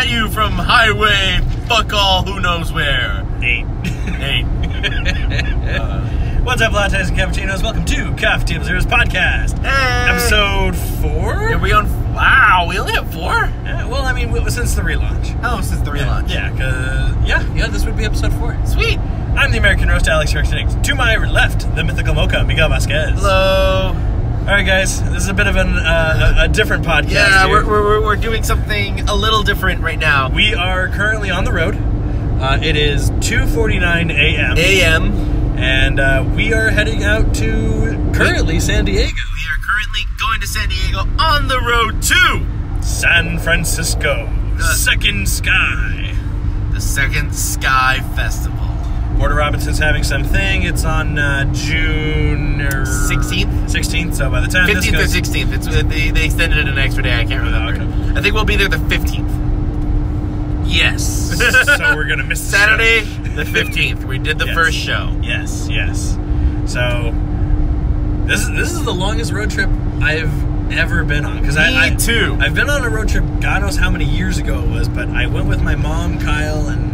at you from highway fuck all who knows where. 8. What's up, lattes and cappuccinos? Welcome to Coffee Table Zero's podcast. Hey. Episode 4? Are we on? Wow, we only have 4? Yeah, well, I mean, since the relaunch. Oh, since the relaunch. Yeah, because, yeah, this would be episode 4. Sweet. I'm the American Roast, Alex Herxenix. To my left, the mythical mocha, Miguel Vasquez. Hello. All right, guys, this is a bit of a different podcast. Yeah, we're doing something a little different right now. We are currently on the road. It is 2:49 a.m. And we are heading out to currently San Diego. We are currently going to San Diego on the road to San Francisco. Second Sky. The Second Sky Festival. Porter Robinson's having something. It's on June 16th? 16th, so by the time 15th or 16th. They extended it an extra day. I can't remember. Okay. I think we'll be there the 15th. Yes. So we're going to miss the Saturday, show. the 15th. We did the first show. Yes. So this is the longest road trip I've ever been on. Me too. I've been on a road trip, God knows how many years ago it was, but I went with my mom, Kyle, and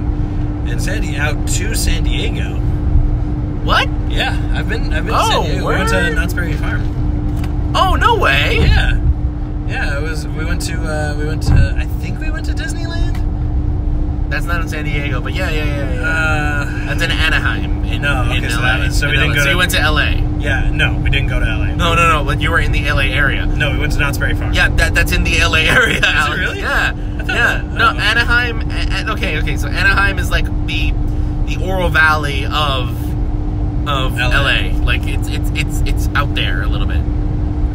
Sandy out to San Diego. What? Yeah, I've been to San Diego. Word? We went to Knott's Berry Farm. Oh, no way. Yeah. We went to I think we went to Disneyland. That's not in San Diego, but yeah. That's in Anaheim. We didn't go. So you went to LA. Yeah, no, we didn't go to LA. No, but you were in the LA area. No, we went to Knott's Berry Farm. Yeah, that's in the LA area. Is it really? Yeah. No, Anaheim. Okay. So Anaheim is like the Oro Valley of LA. Like it's out there a little bit.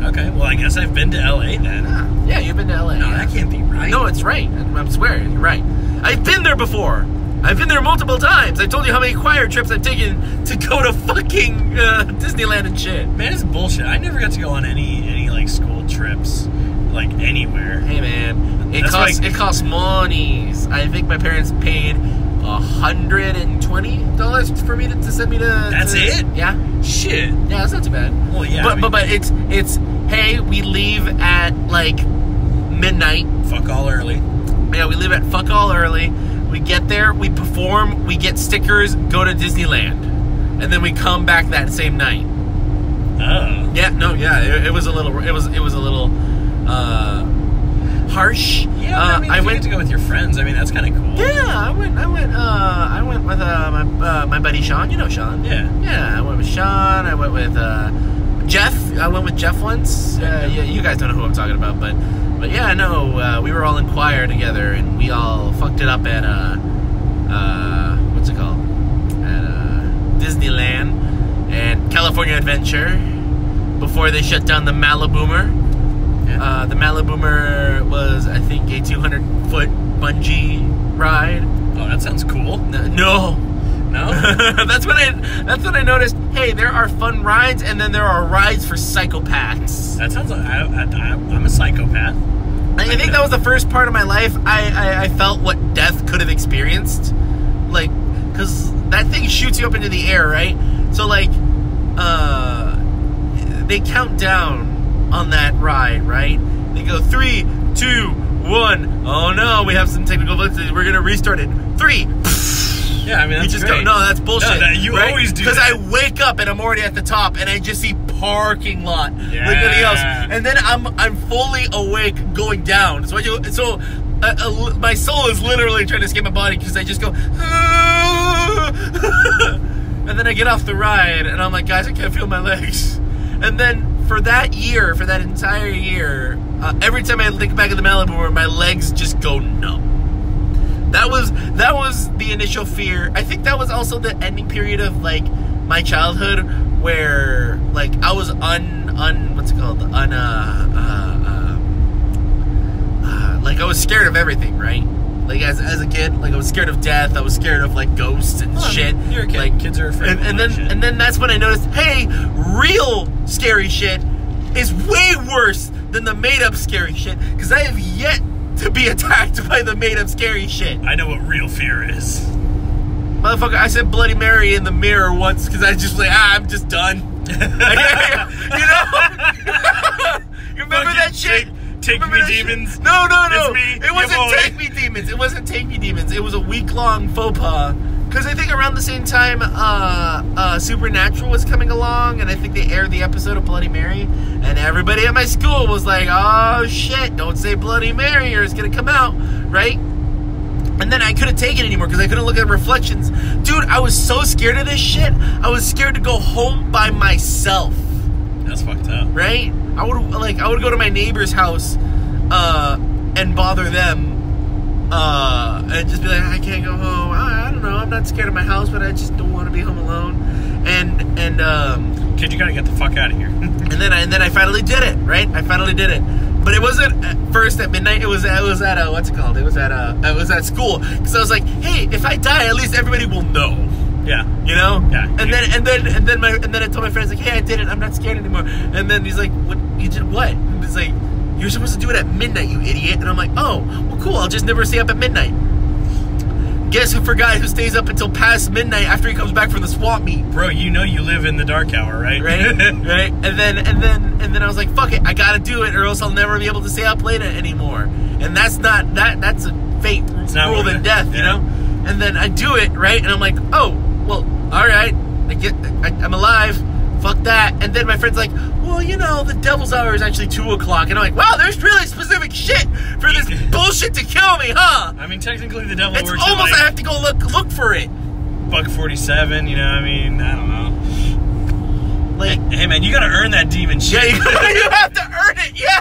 Okay, well, I guess I've been to LA then. Yeah, you've been to LA. No, that can't be right. No, it's right. I swear, you're right. I've been there before. I've been there multiple times. I told you how many choir trips I've taken to go to fucking Disneyland and shit. Man, it's bullshit. I never got to go on any like school trips, like anywhere. Hey man, it costs monies. I think my parents paid $120 for me to send me to. That's it? Yeah. Shit. Yeah, that's not too bad. Well, yeah. But it's hey, we leave at like midnight. Fuck all early. Yeah, we leave at fuck all early. We get there, we perform, we get stickers, go to Disneyland, and then we come back that same night. Oh. Yeah, no, yeah, it was a little harsh. Yeah, I mean, you get to go with your friends. I mean, that's kind of cool. Yeah, I went with my buddy Sean. You know Sean. Yeah. Yeah, I went with Sean. I went with Jeff. I went with Jeff once. Yeah, you guys don't know who I'm talking about, but yeah, no, we were all in choir together, and we all fucked it up at what's it called? At Disneyland and California Adventure before they shut down the Maliboomer. Yeah. The Maliboomer was, I think, a 200-foot bungee ride. Oh, that sounds cool. No. That's when I noticed. Hey, there are fun rides, and then there are rides for psychopaths. That sounds like I'm a psychopath. I think that was the first part of my life I felt what death could have experienced, like, because that thing shoots you up into the air, right? So like, they count down on that ride, right? They go 3, 2, 1. Oh no, we have some technical difficulties. We're gonna restart it. 3. Yeah, I mean, that's you just great. go, no, that's bullshit. No, you right? always do because that. I wake up and I'm already at the top and I just see parking lot, yeah. like anything else, and then I'm fully awake going down. So my soul is literally trying to escape my body because I just go, and then I get off the ride and I'm like, guys, I can't feel my legs. And then for that entire year, every time I think back at the Malibu, my legs just go numb. That was the initial fear. I think that was also the ending period of like my childhood, where like I was what's it called? Like I was scared of everything, right? Like as a kid, like I was scared of death. I was scared of like ghosts and shit. You're a kid. Like, kids are afraid. And then that's when I noticed, hey, real scary shit is way worse than the made up scary shit, because I have yet to be attacked by the made up scary shit. I know what real fear is. Motherfucker, I said Bloody Mary in the mirror once because I just like, I'm just done. You know? You remember that shit? Take Me Demons. No. It's me, It wasn't your boy. Take Me Demons. It wasn't Take Me Demons. It was a week-long faux pas. Because I think around the same time, Supernatural was coming along, and I think they aired the episode of Bloody Mary, and everybody at my school was like, oh shit, don't say Bloody Mary or it's gonna come out, right? And then I couldn't take it anymore because I couldn't look at reflections. Dude, I was so scared of this shit. I was scared to go home by myself. That's fucked up. Right? I would go to my neighbor's house and bother them and just be like, I can't go home. I don't know. I'm not scared of my house, but I just don't want to be home alone. Kid, you gotta get the fuck out of here. and then I finally did it. Right? I finally did it. But it wasn't at first at midnight. It was at what's it called? It was at school. Because I was like, hey, if I die, at least everybody will know. Yeah. You know? Yeah. And then I told my friends, like, hey, I did it. I'm not scared anymore. And then he's like, what? You did what? And he's like, you're supposed to do it at midnight, you idiot. And I'm like, oh, well, cool. I'll just never stay up at midnight. Guess who forgot who stays up until past midnight after he comes back from the swamp meet? Bro, you know you live in the dark hour, right? Right? Right? And then I was like, fuck it, I gotta do it or else I'll never be able to stay up late anymore. And that's a fate cruel than death, you know? And then I do it, right? And I'm like, oh, well, alright. I'm alive. Fuck that. And then my friend's like, well, you know, the devil's hour is actually 2 o'clock. And I'm like, wow, there's really specific shit for this bullshit to kill me, huh? I mean, technically the devil it's works almost like I have to go look for it. $1.47, you know, I mean, I don't know. Like, hey man, you gotta earn that demon shit. Yeah, you have to earn it, yeah.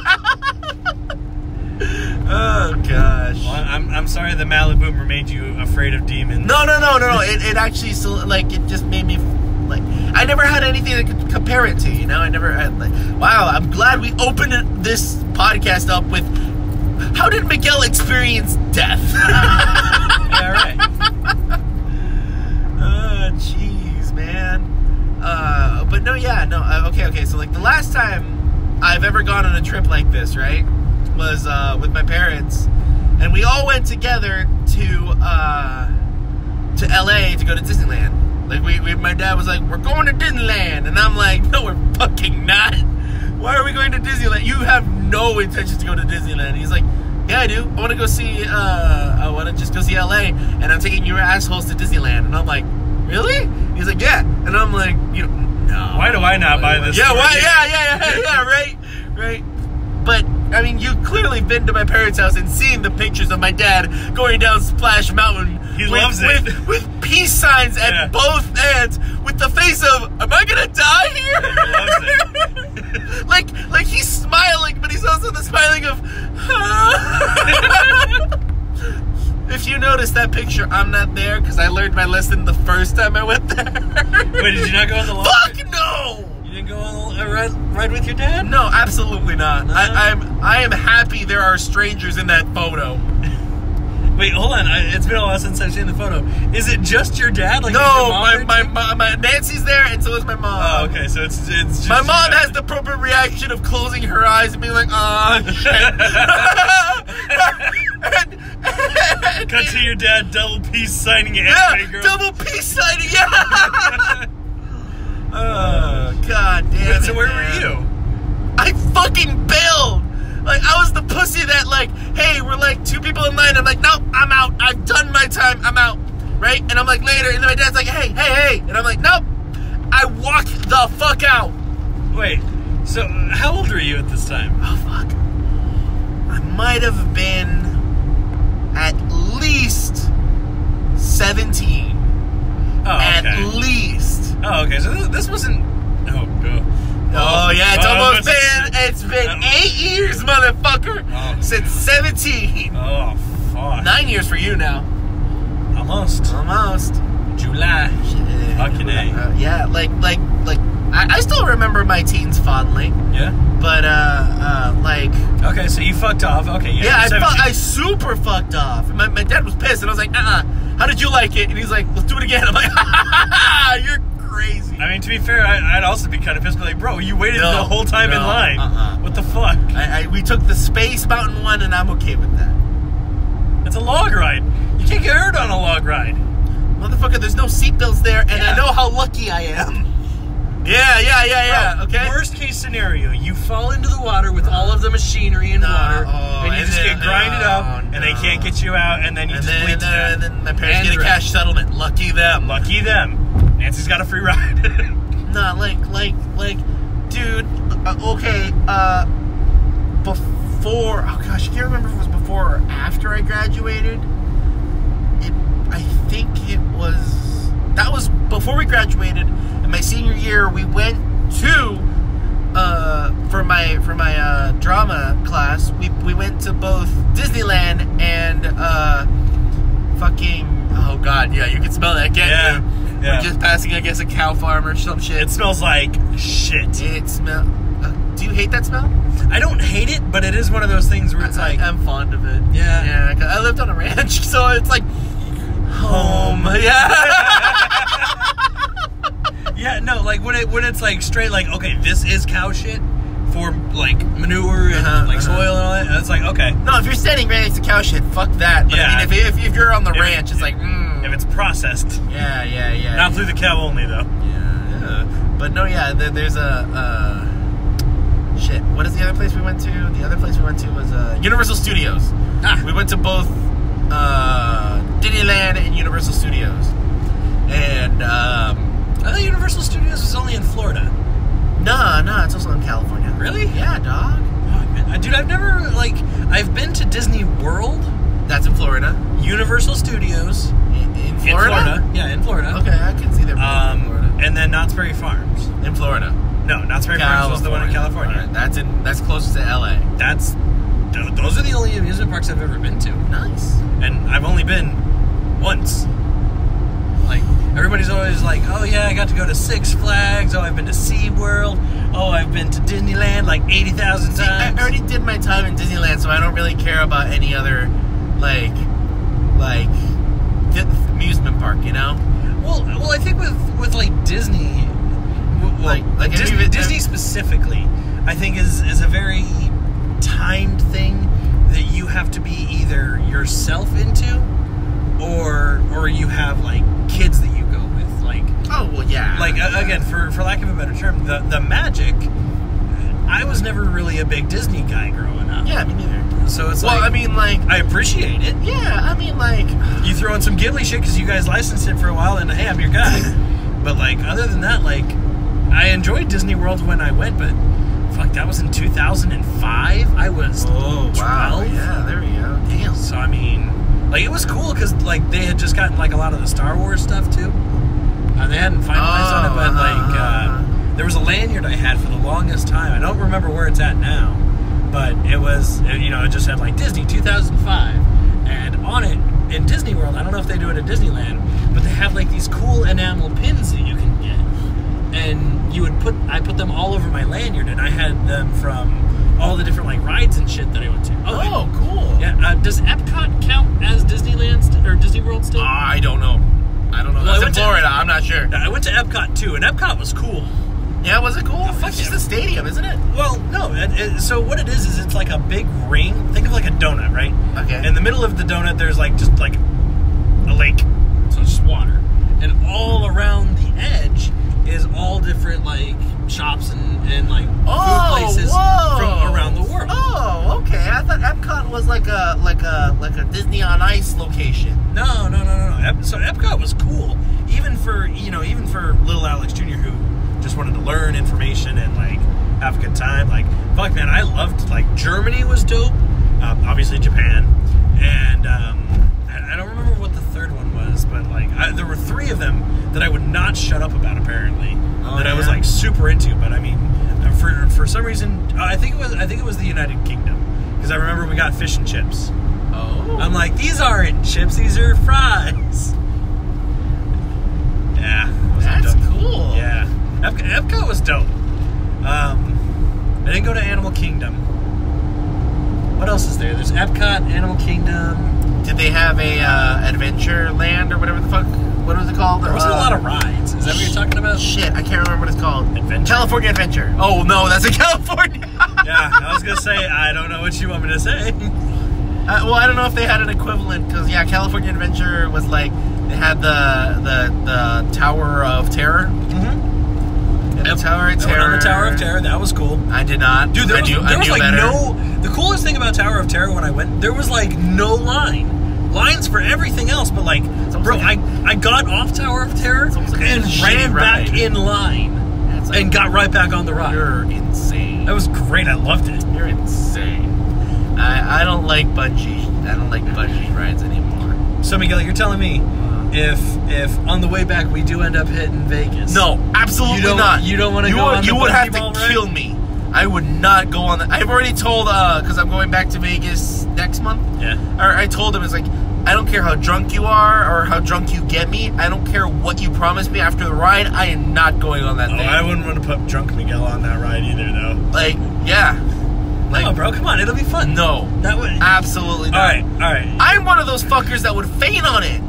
Oh gosh. Well, I'm sorry the Malibu made you afraid of demons. No. It actually it just made me like I never had anything to compare it to. You know, I never had like. Wow, I'm glad we opened this podcast up with how did Miguel experience death? Yeah, right. Oh, jeez, man. But no. Okay. So like the last time I've ever gone on a trip like this, right? Was with my parents, and we all went together to LA to go to Disneyland. Like my dad was like, "We're going to Disneyland," and I'm like, "No, we're fucking not. Why are we going to Disneyland? You have no intention to go to Disneyland." And he's like, "Yeah, I do. I want to go see. I want to just go see LA, and I'm taking your assholes to Disneyland." And I'm like, "Really?" He's like, "Yeah," and I'm like, "You no. Why do I not buy this?" Yeah, why? Yeah, right. But I mean, you've clearly been to my parents' house and seen the pictures of my dad going down Splash Mountain. He loves it. With peace signs at both ends, with the face of, am I gonna die here? He loves it. like he's smiling, but he's also the smiling of, If you notice that picture, I'm not there because I learned my lesson the first time I went there. Wait, did you not go on the long Fuck no! You didn't go on a ride with your dad? No, absolutely not. I am happy there are strangers in that photo. Wait, hold on. It's been a while since I've seen the photo. Is it just your dad? Like, no, my Nancy's there, and so is my mom. Oh, okay. So it's just my mom has the appropriate reaction of closing her eyes and being like, "Oh shit." Cut to your dad double peace signing it. Yeah, double peace signing. Yeah. Oh, god damn it. So where were you? I fucking bailed. Like, I was the pussy that, like, hey, we're like 2 people in line. I'm like, nope, I'm out. I've done my time. I'm out. Right? And I'm like, later. And then my dad's like, hey. And I'm like, nope. I walked the fuck out. Wait, so how old were you at this time? Oh, fuck. I might have been at least 17. Oh, okay. At least. Oh, okay. So this wasn't... Oh yeah, it's been 8 years, motherfucker, since 17. Oh, fuck. 9 years for you now. Almost. July. Fucking A. Yeah, like I still remember my teens fondly. Yeah. But like. Okay, so you fucked off. Okay, yeah. I super fucked off. My dad was pissed, and I was like, how did you like it? And he's like, let's do it again. I'm like, you're crazy. I mean, to be fair, I'd also be kind of pissed, but like, bro, you waited the whole time in line. What the fuck? We took the Space Mountain one, and I'm okay with that. It's a log ride. You can't get hurt on a log ride. Motherfucker, there's no seatbelts there, and I know how lucky I am. Yeah. Bro, okay. Worst case scenario, you fall into the water with all of the machinery in water. grind it up, and they can't get you out, and then you just bleed to death. And then my parents get a cash settlement. Lucky them. Lucky them. Nancy's got a free ride. No, like, dude. Okay. Before. Oh gosh, I can't remember if it was before or after I graduated. I think it was. That was before we graduated. In my senior year, we went to. For my drama class, we went to both Disneyland and fucking, oh god, yeah, you can smell that, can't you? Yeah. We're just passing, I guess, a cow farm or some shit. It smells like shit. It smells. Do you hate that smell? I don't hate it, but it is one of those things where it's like, I'm fond of it. Yeah. I lived on a ranch, so it's like home. Yeah. Yeah, no, like when it's like straight, like, okay, this is cow shit for like manure and soil and all that. It's like, okay. No, if you're standing right next to cow shit, fuck that. But Yeah. I mean, if you're on the ranch, it's like, if it's processed. Yeah. Not through the cow only though. Yeah. But no, yeah, there's a shit. What is the other place we went to? The other place we went to was Universal Studios. We went to both Disneyland and Universal Studios, and I thought Universal Studios was only in Florida. No, it's also in California. Really? Yeah, dog. Oh, man. Dude, I've never, like, I've been to Disney World. That's in Florida. Universal Studios. In Florida? Yeah, in Florida. Okay, I can see that. In Florida. And then Knott's Berry Farms. In Florida. No, Knott's Berry Farms was the one in California. Right, that's closest to LA. Those are the only amusement parks I've ever been to. Nice. And I've only been once. Like, everybody's always like, oh yeah, I got to go to Six Flags. Oh, I've been to SeaWorld. Oh, I've been to Disneyland like 80,000 times. I already did my time in Disneyland, so I don't really care about any other, like amusement park, you know? Well, I think with like Disney, like Disney specifically, I think is a very timed thing that you have to be either yourself into, or you have like kids that you go with, like. Oh well, yeah. Like again, for lack of a better term, the magic. I was never really a big Disney guy growing up. Yeah, me neither. So it's well, like, I mean, like, I appreciate it. Yeah, I mean, like, you throw in some Ghibli shit because you guys licensed it for a while, and hey, I'm your guy. But like, other than that, like, I enjoyed Disney World when I went, but fuck, that was in 2005. I was 12. Wow. Yeah, there we go. Damn. So I mean, like, it was cool because like they had just gotten like a lot of the Star Wars stuff too. They hadn't finalized on it, but like, there was a lanyard I had for the longest time. I don't remember where it's at now, but it was, you know, it just had like Disney 2005, and on it in Disney World, I don't know if they do it at Disneyland, but they have like these cool enamel pins that you can get, and I put them all over my lanyard, and I had them from all the different like rides and shit that I went to. Oh, cool. Yeah. Does Epcot count as Disneyland or Disney World still? I don't know. Well, that's in Florida. I'm not sure. I went to Epcot too, and Epcot was cool. Yeah, was it cool? Oh, it's just a stadium, isn't it? Well, no. So what it is it's like a big ring. Think of like a donut, right? Okay. In the middle of the donut, there's like just like a lake, so it's just water, and all around the edge is all different like shops and like food places from around the world. Oh, okay. I thought Epcot was like a Disney on Ice location. No. So Epcot was cool, even for little Alex Jr. who just wanted to learn information and like have a good time. Like, fuck, man, I loved, like, Germany was dope, obviously Japan, and I don't remember what the third one was, but like there were three of them that I would not shut up about apparently, I was like super into. But I mean, for some reason, I think it was the United Kingdom, because I remember we got fish and chips. Oh, I'm like, these aren't chips, these are fries. Yeah, that's cool. Yeah. Epcot was dope. I didn't go to Animal Kingdom. What else is there? There's Epcot, Animal Kingdom. Did they have a Adventure Land or whatever the fuck? What was it called? There wasn't a lot of rides. Is that what you're talking about? Shit, I can't remember what it's called. Adventure? California Adventure. Oh no, that's in California. Yeah, I was gonna say, I don't know what you want me to say. Well, I don't know if they had an equivalent, because yeah, California Adventure was like, they had the Tower of Terror. Mm-hmm. The Tower of Terror. On the Tower of Terror, that was cool. I did not. Dude, there was like The coolest thing about Tower of Terror when I went, there was like no lines for everything else, but like, bro, like I got off Tower of Terror like and ran back in line and got right back on the ride. You're insane. That was great. I loved it. You're insane. I don't like bungee. I don't like bungee rides anymore. So Miguel, you're telling me if on the way back we do end up hitting Vegas? No, absolutely not. You don't want to go on the You would have bungee to ball kill ride? me. I would not go on that. I've already told, because I'm going back to Vegas next month. Yeah. I told him, it's like, I don't care how drunk you are or how drunk you get me. I don't care what you promise me after the ride. I am not going on that thing. I wouldn't want to put drunk Miguel on that ride either, though. Like, yeah. Like, no, bro, come on. It'll be fun. No. That would... Absolutely not. All right. I'm one of those fuckers that would faint on it.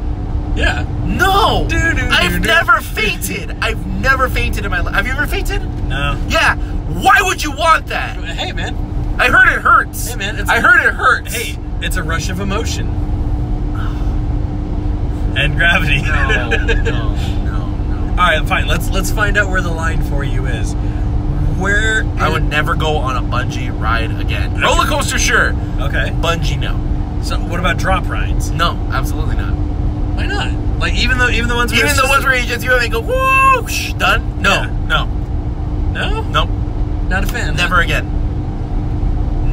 Yeah. No. I've never fainted. I've never fainted in my life. Have you ever fainted? No. Yeah. Why would you want that? Hey, man. I heard it hurts. Hey, man. I heard it hurts. Hey, it's a rush of emotion. And gravity. No. All right, fine. Let's find out where the line for you is. Where I would never go on a bungee ride again. Okay. Roller coaster, sure. Okay. Bungee, no. So what about drop rides? No, absolutely not. Why not? Like even the ones where where you just go whoosh, done. No, Yeah. no, nope. Not a fan. never again.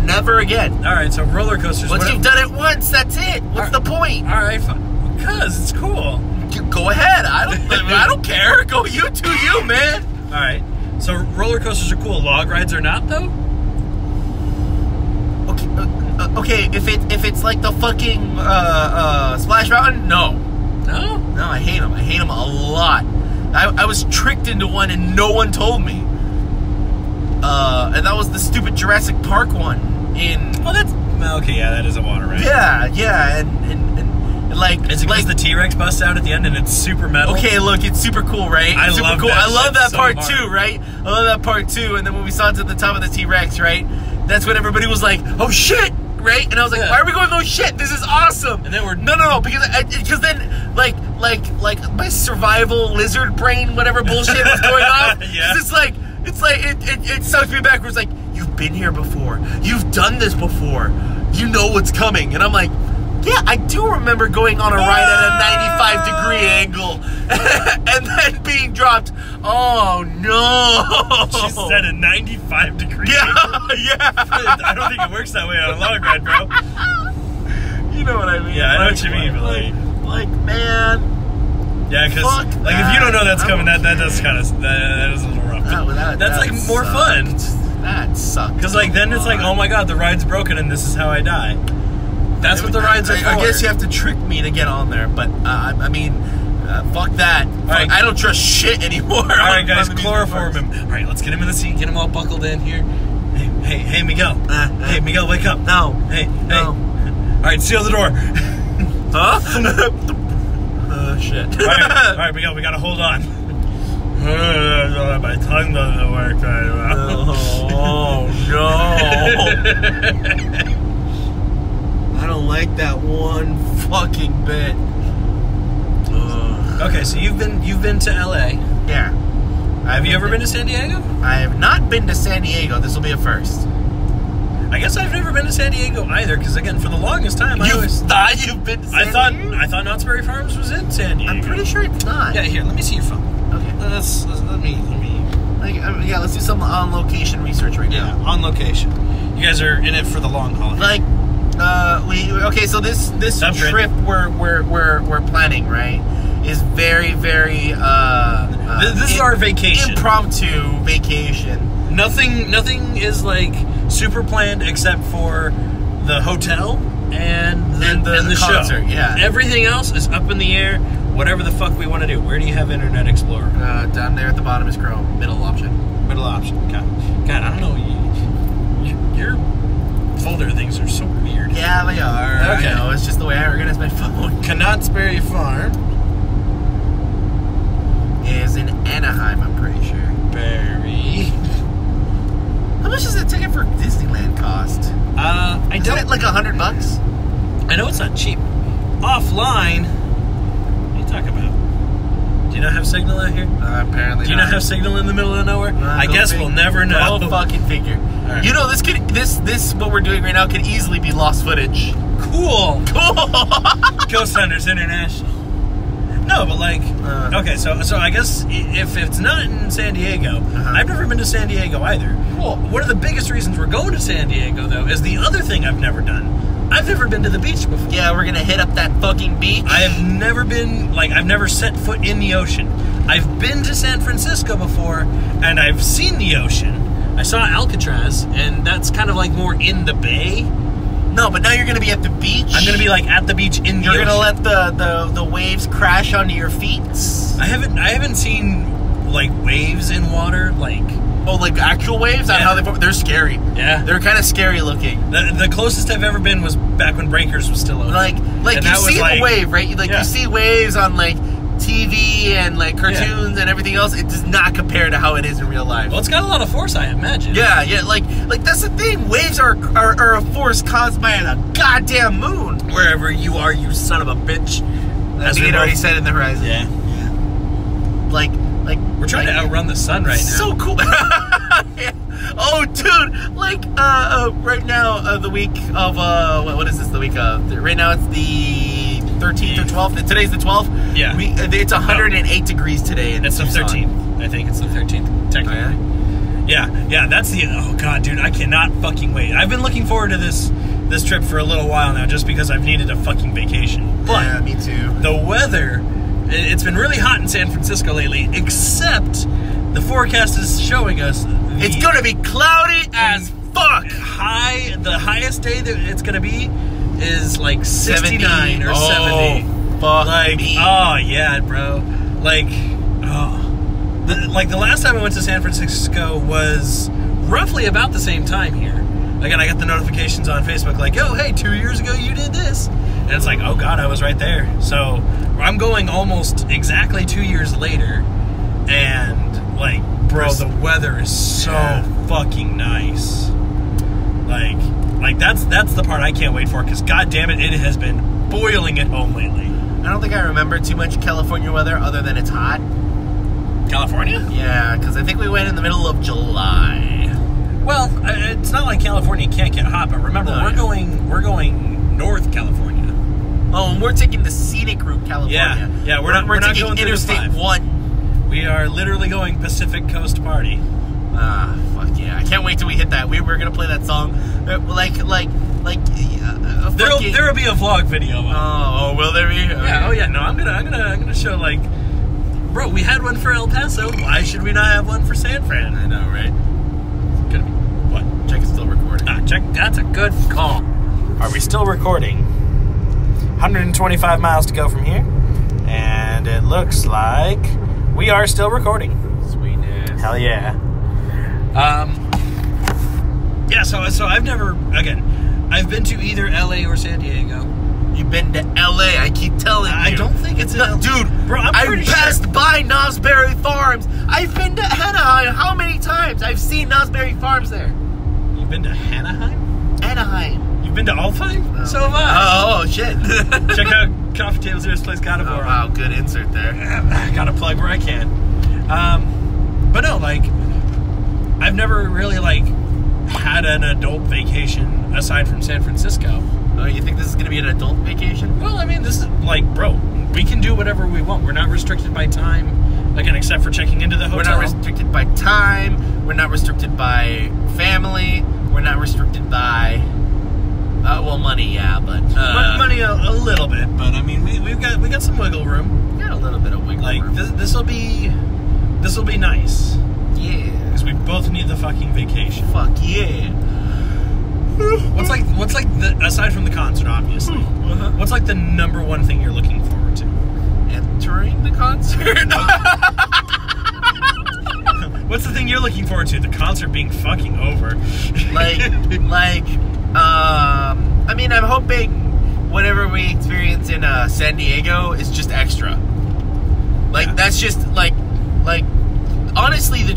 Never again. All right. So roller coasters. Once you've done it once, that's it. What's the point? All right. Because it's cool. Go ahead. I don't care. Go you man. All right. So roller coasters are cool. Log rides are not, though. Okay. If it's like the fucking Splash Mountain, no, I hate them. I hate them a lot. I was tricked into one and no one told me. And that was the stupid Jurassic Park one in. Oh, that's okay. Yeah, that is a water ride. Yeah, and like. Is it because the T-Rex busts out at the end and it's super metal? Okay, look, it's super cool, right? I super love cool. that I love that so part hard. too, right? I love that part too. And then when we saw it at the top of the T-Rex, right? That's when everybody was like, "Oh shit!" Right? And I was like, "Why are we going? Oh shit! This is awesome!" And then we're no, because then like my survival lizard brain, whatever bullshit was going off. Yeah. It's like it sucks me backwards. Like, you've been here before. You've done this before. You know what's coming. And I'm like, yeah, I do remember going on a ride at a 95-degree angle and then being dropped. Oh no! She said a 95-degree. Yeah. I don't think it works that way on a log ride, bro. You know what I mean? Yeah, I know what you mean, but like man. Yeah, because like if you don't know that's coming, that does kind of that is a little rough. That's like more fun. That sucks. Because like then it's like, oh my god, the ride's broken and this is how I die. That's what the rides are for. I guess you have to trick me to get on there, but I mean, fuck that. Right. I don't trust shit anymore. All right, guys, chloroform him. All right, let's get him in the seat, get him all buckled in here. Hey, Miguel. Hey, Miguel, wake up. No. Hey. No. All right, seal the door. Huh? Shit. All right, Miguel, we gotta hold on. My tongue doesn't work very well. Oh no! I don't like that one fucking bit. Okay, so you've been to LA. Yeah. Have you ever been to San Diego? I have not been to San Diego. This will be a first. I guess I've never been to San Diego either, because again, for the longest time, I always thought you've been to San Diego? I thought Knott's Berry Farms was in San Diego. I'm pretty sure it's not. Yeah, here, let me see your phone. Okay. Let me. Yeah, let's do some on location research right now. Yeah, on location. You guys are in it for the long haul. Like, so this trip we're planning, right, is very, very this is our vacation. Impromptu vacation. Nothing is like super planned except for the hotel and the concert, show. Yeah. Everything else is up in the air. Whatever the fuck we want to do. Where do you have Internet Explorer? Down there at the bottom is Chrome. Middle option. Middle option. God, I don't know. Your folder things are so weird. Yeah, they are. Okay. I know. It's just the way I organize my phone. Knott's Berry Farm is in Anaheim, I'm pretty sure. Berry. How much does a ticket for Disneyland cost? Isn't it like $100? I know it's not cheap. Offline. What are you talking about? Do you not have signal out here? Apparently. Do you not have signal in the middle of nowhere? I guess we'll never know. Go fucking figure. right. You know, this what we're doing right now could easily be lost footage. Cool. Ghost Hunters International. No, but like, okay, so I guess if it's not in San Diego, I've never been to San Diego either. Cool. One of the biggest reasons we're going to San Diego, though, is the other thing I've never done. I've never been to the beach before. Yeah, we're gonna hit up that fucking beach. I have never been, like, I've never set foot in the ocean. I've been to San Francisco before, and I've seen the ocean. I saw Alcatraz, and that's kind of like more in the bay. No, but now you're gonna be at the beach. I'm gonna be like at the beach in the ocean. You're gonna let the waves crash onto your feet. I haven't seen like waves in water, like actual waves. Yeah. How they're scary. Yeah, they're kind of scary looking. The closest I've ever been was back when Breakers was still open. Like and you see a wave, right? You see waves on like TV and like cartoons and everything else. It does not compare to how it is in real life. Well, it's got a lot of force, I imagine. Yeah, like that's the thing. Waves are a force caused by a goddamn moon. Wherever you are, you son of a bitch. As we had already said in the horizon. Yeah. Like we're trying to outrun the sun right now. So cool. Oh, dude! Like right now, the week of what is this? The week of right now, it's the 13th or 12th. Today's the 12th. Yeah. It's 108 degrees today. It's the 13th. I think it's the 13th. Technically. Oh, yeah. Yeah. That's the. Oh god, dude! I cannot fucking wait. I've been looking forward to this trip for a little while now, just because I've needed a fucking vacation. But yeah, me too. The weather. It's been really hot in San Francisco lately, except the forecast is showing us it's gonna be cloudy as fuck. The highest day that it's gonna be is like 69 or 70. Fuck like me. Oh yeah, bro. Like the last time I went to San Francisco was roughly about the same time here. Again, I got the notifications on Facebook like, oh hey, 2 years ago you did this. And it's like, oh god, I was right there. So I'm going almost exactly 2 years later, and like, bro, the weather is so fucking nice. Like that's the part I can't wait for, because god damn it, it has been boiling at home lately. I don't think I remember too much California weather other than it's hot. California? Yeah, because I think we went in the middle of July. Well, it's not like California can't get hot, but remember, we're going North California. Oh, and we're taking the scenic route, California. Yeah, we're not taking going Interstate 1. We are literally going Pacific Coast Party. Fuck yeah! I can't wait till we hit that. We're gonna play that song, there'll be a vlog video. Oh, will there be? Okay. Yeah. Oh yeah. No, I'm gonna show, like, bro, we had one for El Paso. Why should we not have one for San Fran? I know, right? Gonna be what? Check, it's still recording. Check. That's a good call. Are we still recording? 125 miles to go from here, and it looks like we are still recording. Sweetness. Hell yeah. Yeah, so I've been to either LA or San Diego. You've been to LA, I keep telling you. I don't think it's dude, bro, I passed by Nosberry Farms. I've been to Anaheim. How many times? I've seen Nosberry Farms there. You've been to Anaheim? Anaheim. You've been to Alfheim? Oh, so have I. Oh shit. Check out Coffee Table Zero's place, God of War. Oh, wow, good insert there. Gotta plug where I can. But no, like, I've never really, like, had an adult vacation aside from San Francisco. Oh, you think this is going to be an adult vacation? Well, I mean, this is, like, bro, we can do whatever we want. We're not restricted by time, again, except for checking into the hotel. We're not restricted by time. We're not restricted by family. We're not restricted by, well, money, yeah, but... money a little bit, but, I mean, we got some wiggle room. We got a little bit of wiggle room. Like, this'll be nice. Yeah. Because we both need the fucking vacation. Fuck yeah. What's like the, aside from the concert, obviously, what's like the number one thing you're looking forward to? Entering the concert. What's the thing you're looking forward to? The concert being fucking over. I mean, I'm hoping whatever we experience in San Diego is just extra. Like, that's just like honestly the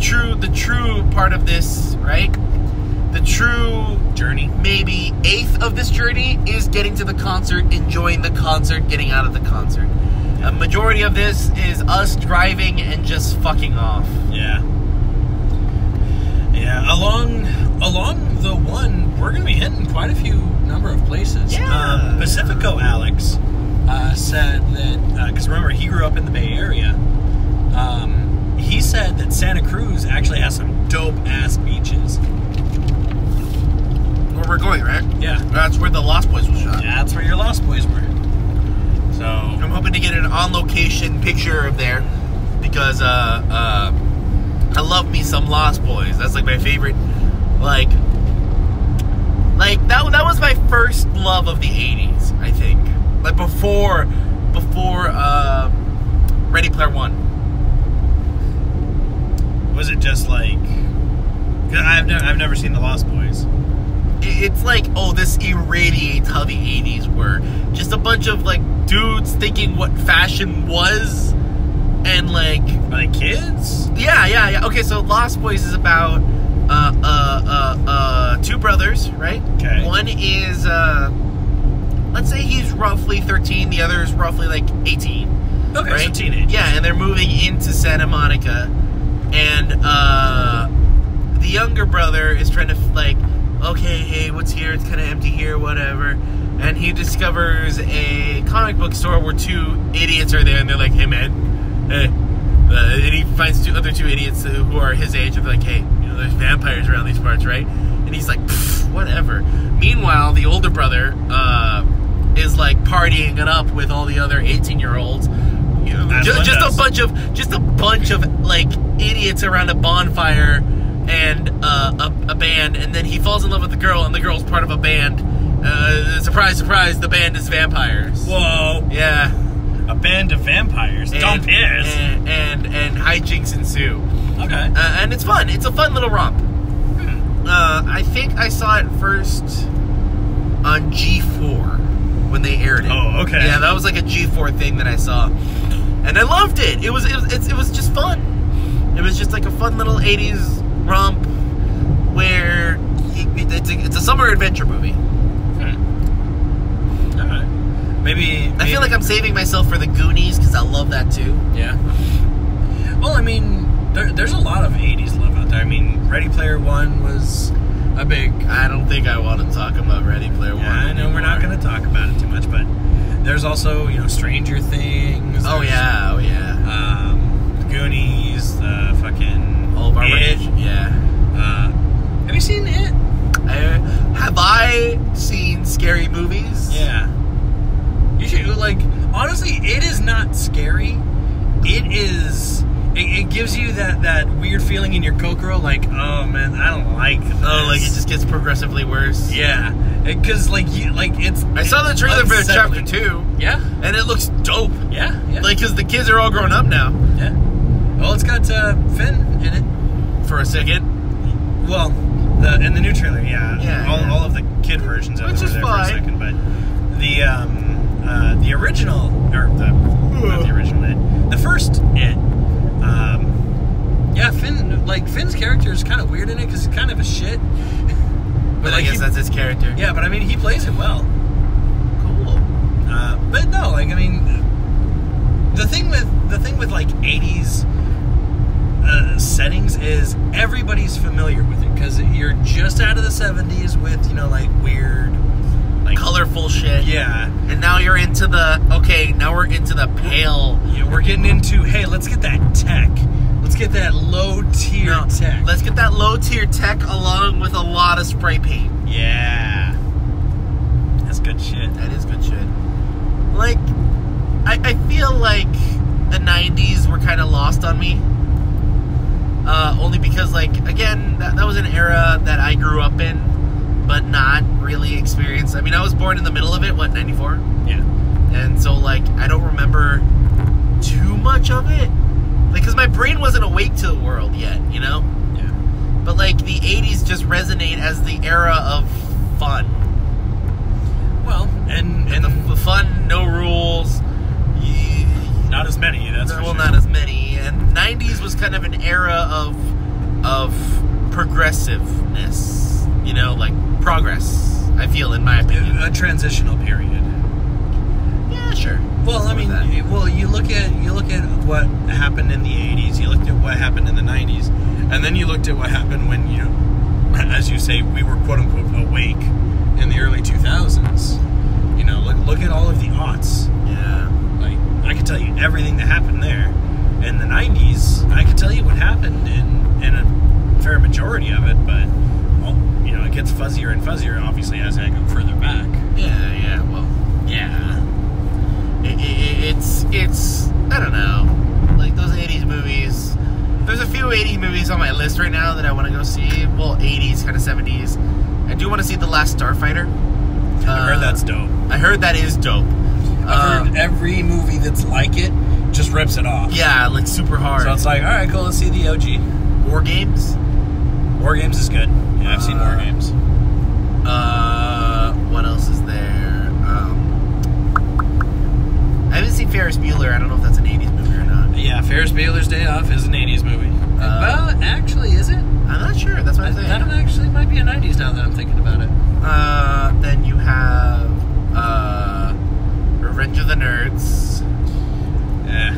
true part of this, right? The true journey, maybe eighth of this journey, is getting to the concert, enjoying the concert, getting out of the concert. A majority of this is us driving and just fucking off. Yeah. Yeah, along the one, we're going to be hitting quite a few number of places. Yeah. Pacifico Alex said that, because remember, he grew up in the Bay Area. He said that Santa Cruz actually has some dope-ass beaches. Where we're going, right? Yeah. That's where the Lost Boys was shot. Yeah, that's where your Lost Boys were. So I'm hoping to get an on-location picture of there because I love me some Lost Boys. That's like my favorite. Like that was my first love of the '80s. I think like before Ready Player One. was it just like? 'Cause I've never seen the Lost Boys. It's like, oh, this irradiates how the 80s were. Just a bunch of, like, dudes thinking what fashion was. And, like... Are they kids? Yeah. Okay, so Lost Boys is about two brothers, right? Okay. One is, let's say he's roughly 13. The other is roughly, like, 18. Okay, right? so teenagers. Yeah, and they're moving into Santa Monica. And, the younger brother is trying to, like... Okay, hey, what's here? It's kind of empty here, whatever. And he discovers a comic book store where two idiots are there, and they're like, hey, man, hey. And he finds other two idiots who are his age, and they're like, hey, you know, there's vampires around these parts, right? And he's like, whatever. Meanwhile, the older brother is like partying it up with all the other 18-year-olds. You know, just a bunch of like idiots around a bonfire. And a band, and then he falls in love with the girl, and the girl's part of a band. Surprise, surprise, the band is vampires. Whoa. Yeah. A band of vampires. Don't piss. And hijinks ensue. Okay. And it's fun. It's a fun little romp. I think I saw it first on G4 when they aired it. Oh, okay. Yeah, that was like a G4 thing that I saw. And I loved it. It was just fun. It was just like a fun little 80s romp where it's a summer adventure movie. Alright. Maybe I feel like I'm saving myself for the Goonies because I love that too. Yeah. Well, I mean, there's a lot of 80s love out there. I mean, Ready Player One was a big... I don't think I want to talk about Ready Player One. I know we're not going to talk about it too much, but there's also, you know, Stranger Things. Oh yeah. Goonies, fucking... It. Yeah. Have you seen It? Have I seen scary movies? Yeah. You should, like, honestly, it is not scary. It is... It gives you that weird feeling in your kokoro, like, oh man, I don't like this. Oh, like it just gets progressively worse. Yeah, because it's. I saw the trailer for chapter 2. Yeah, and it looks dope. Yeah. Like, because the kids are all grown up now. Yeah. Well, it's got Finn in it for a second. Well, in the new trailer, yeah. All of the kid versions of it were there for a second, but the original, or not the original It, the first It. Yeah, Finn's character is kind of weird in it because he's kind of a shit. But I guess that's his character. Yeah, but I mean, he plays it well. Cool. But no, like, I mean, the thing with like 80s settings is everybody's familiar with it because you're just out of the 70s with, you know, like weird, like colorful shit. Yeah. And now you're into now we're into the pale. Yeah, we're getting into, hey, let's get that tech. Let's get that low-tier tech. Let's get that low-tier tech along with a lot of spray paint. Yeah. That's good shit. That is good shit. Like, I feel like the 90s were kind of lost on me. Only because, like, again, that was an era that I grew up in, but not really experienced. I mean, I was born in the middle of it, 94? Yeah. And so, like, I don't remember too much of it. Like, because my brain wasn't awake to the world yet, you know? Yeah. But, like, the 80s just resonate as the era of fun. Well, and the fun, no rules. Not as many, that's for sure. Not as many. And 90s was kind of an era of progressiveness. You know, like, progress, I feel, in my opinion. A transitional period. Yeah, sure. Well, I mean, you look at what happened in the 80s, you looked at what happened in the 90s, and And then you looked at what happened when, you know, as you say, we were quote-unquote awake in the early 2000s. You know, look at all of the aughts. Yeah. Like, I could tell you everything that happened there. In the 90s, I could tell you what happened in a fair majority of it, but, well, you know, it gets fuzzier and fuzzier, obviously, as I go further back. Yeah, well, yeah. It's, I don't know, like those 80s movies. There's a few 80s movies on my list right now that I want to go see. Well, 80s, kind of 70s. I do want to see The Last Starfighter. I heard that's dope. I heard that is dope. I've heard every movie that's like it just rips it off. Yeah, like super hard. So it's like, all right, cool, let's see the OG. War Games? War Games is good. Yeah, I've seen War Games. What else is there? I haven't seen Ferris Bueller. I don't know if that's an 80s movie or not. Yeah, Ferris Bueller's Day Off is an 80s movie. Well, actually, is it? I'm not sure. That's what I'm saying. That actually might be a 90s now that I'm thinking about it. Then you have Revenge of the Nerds. Yeah.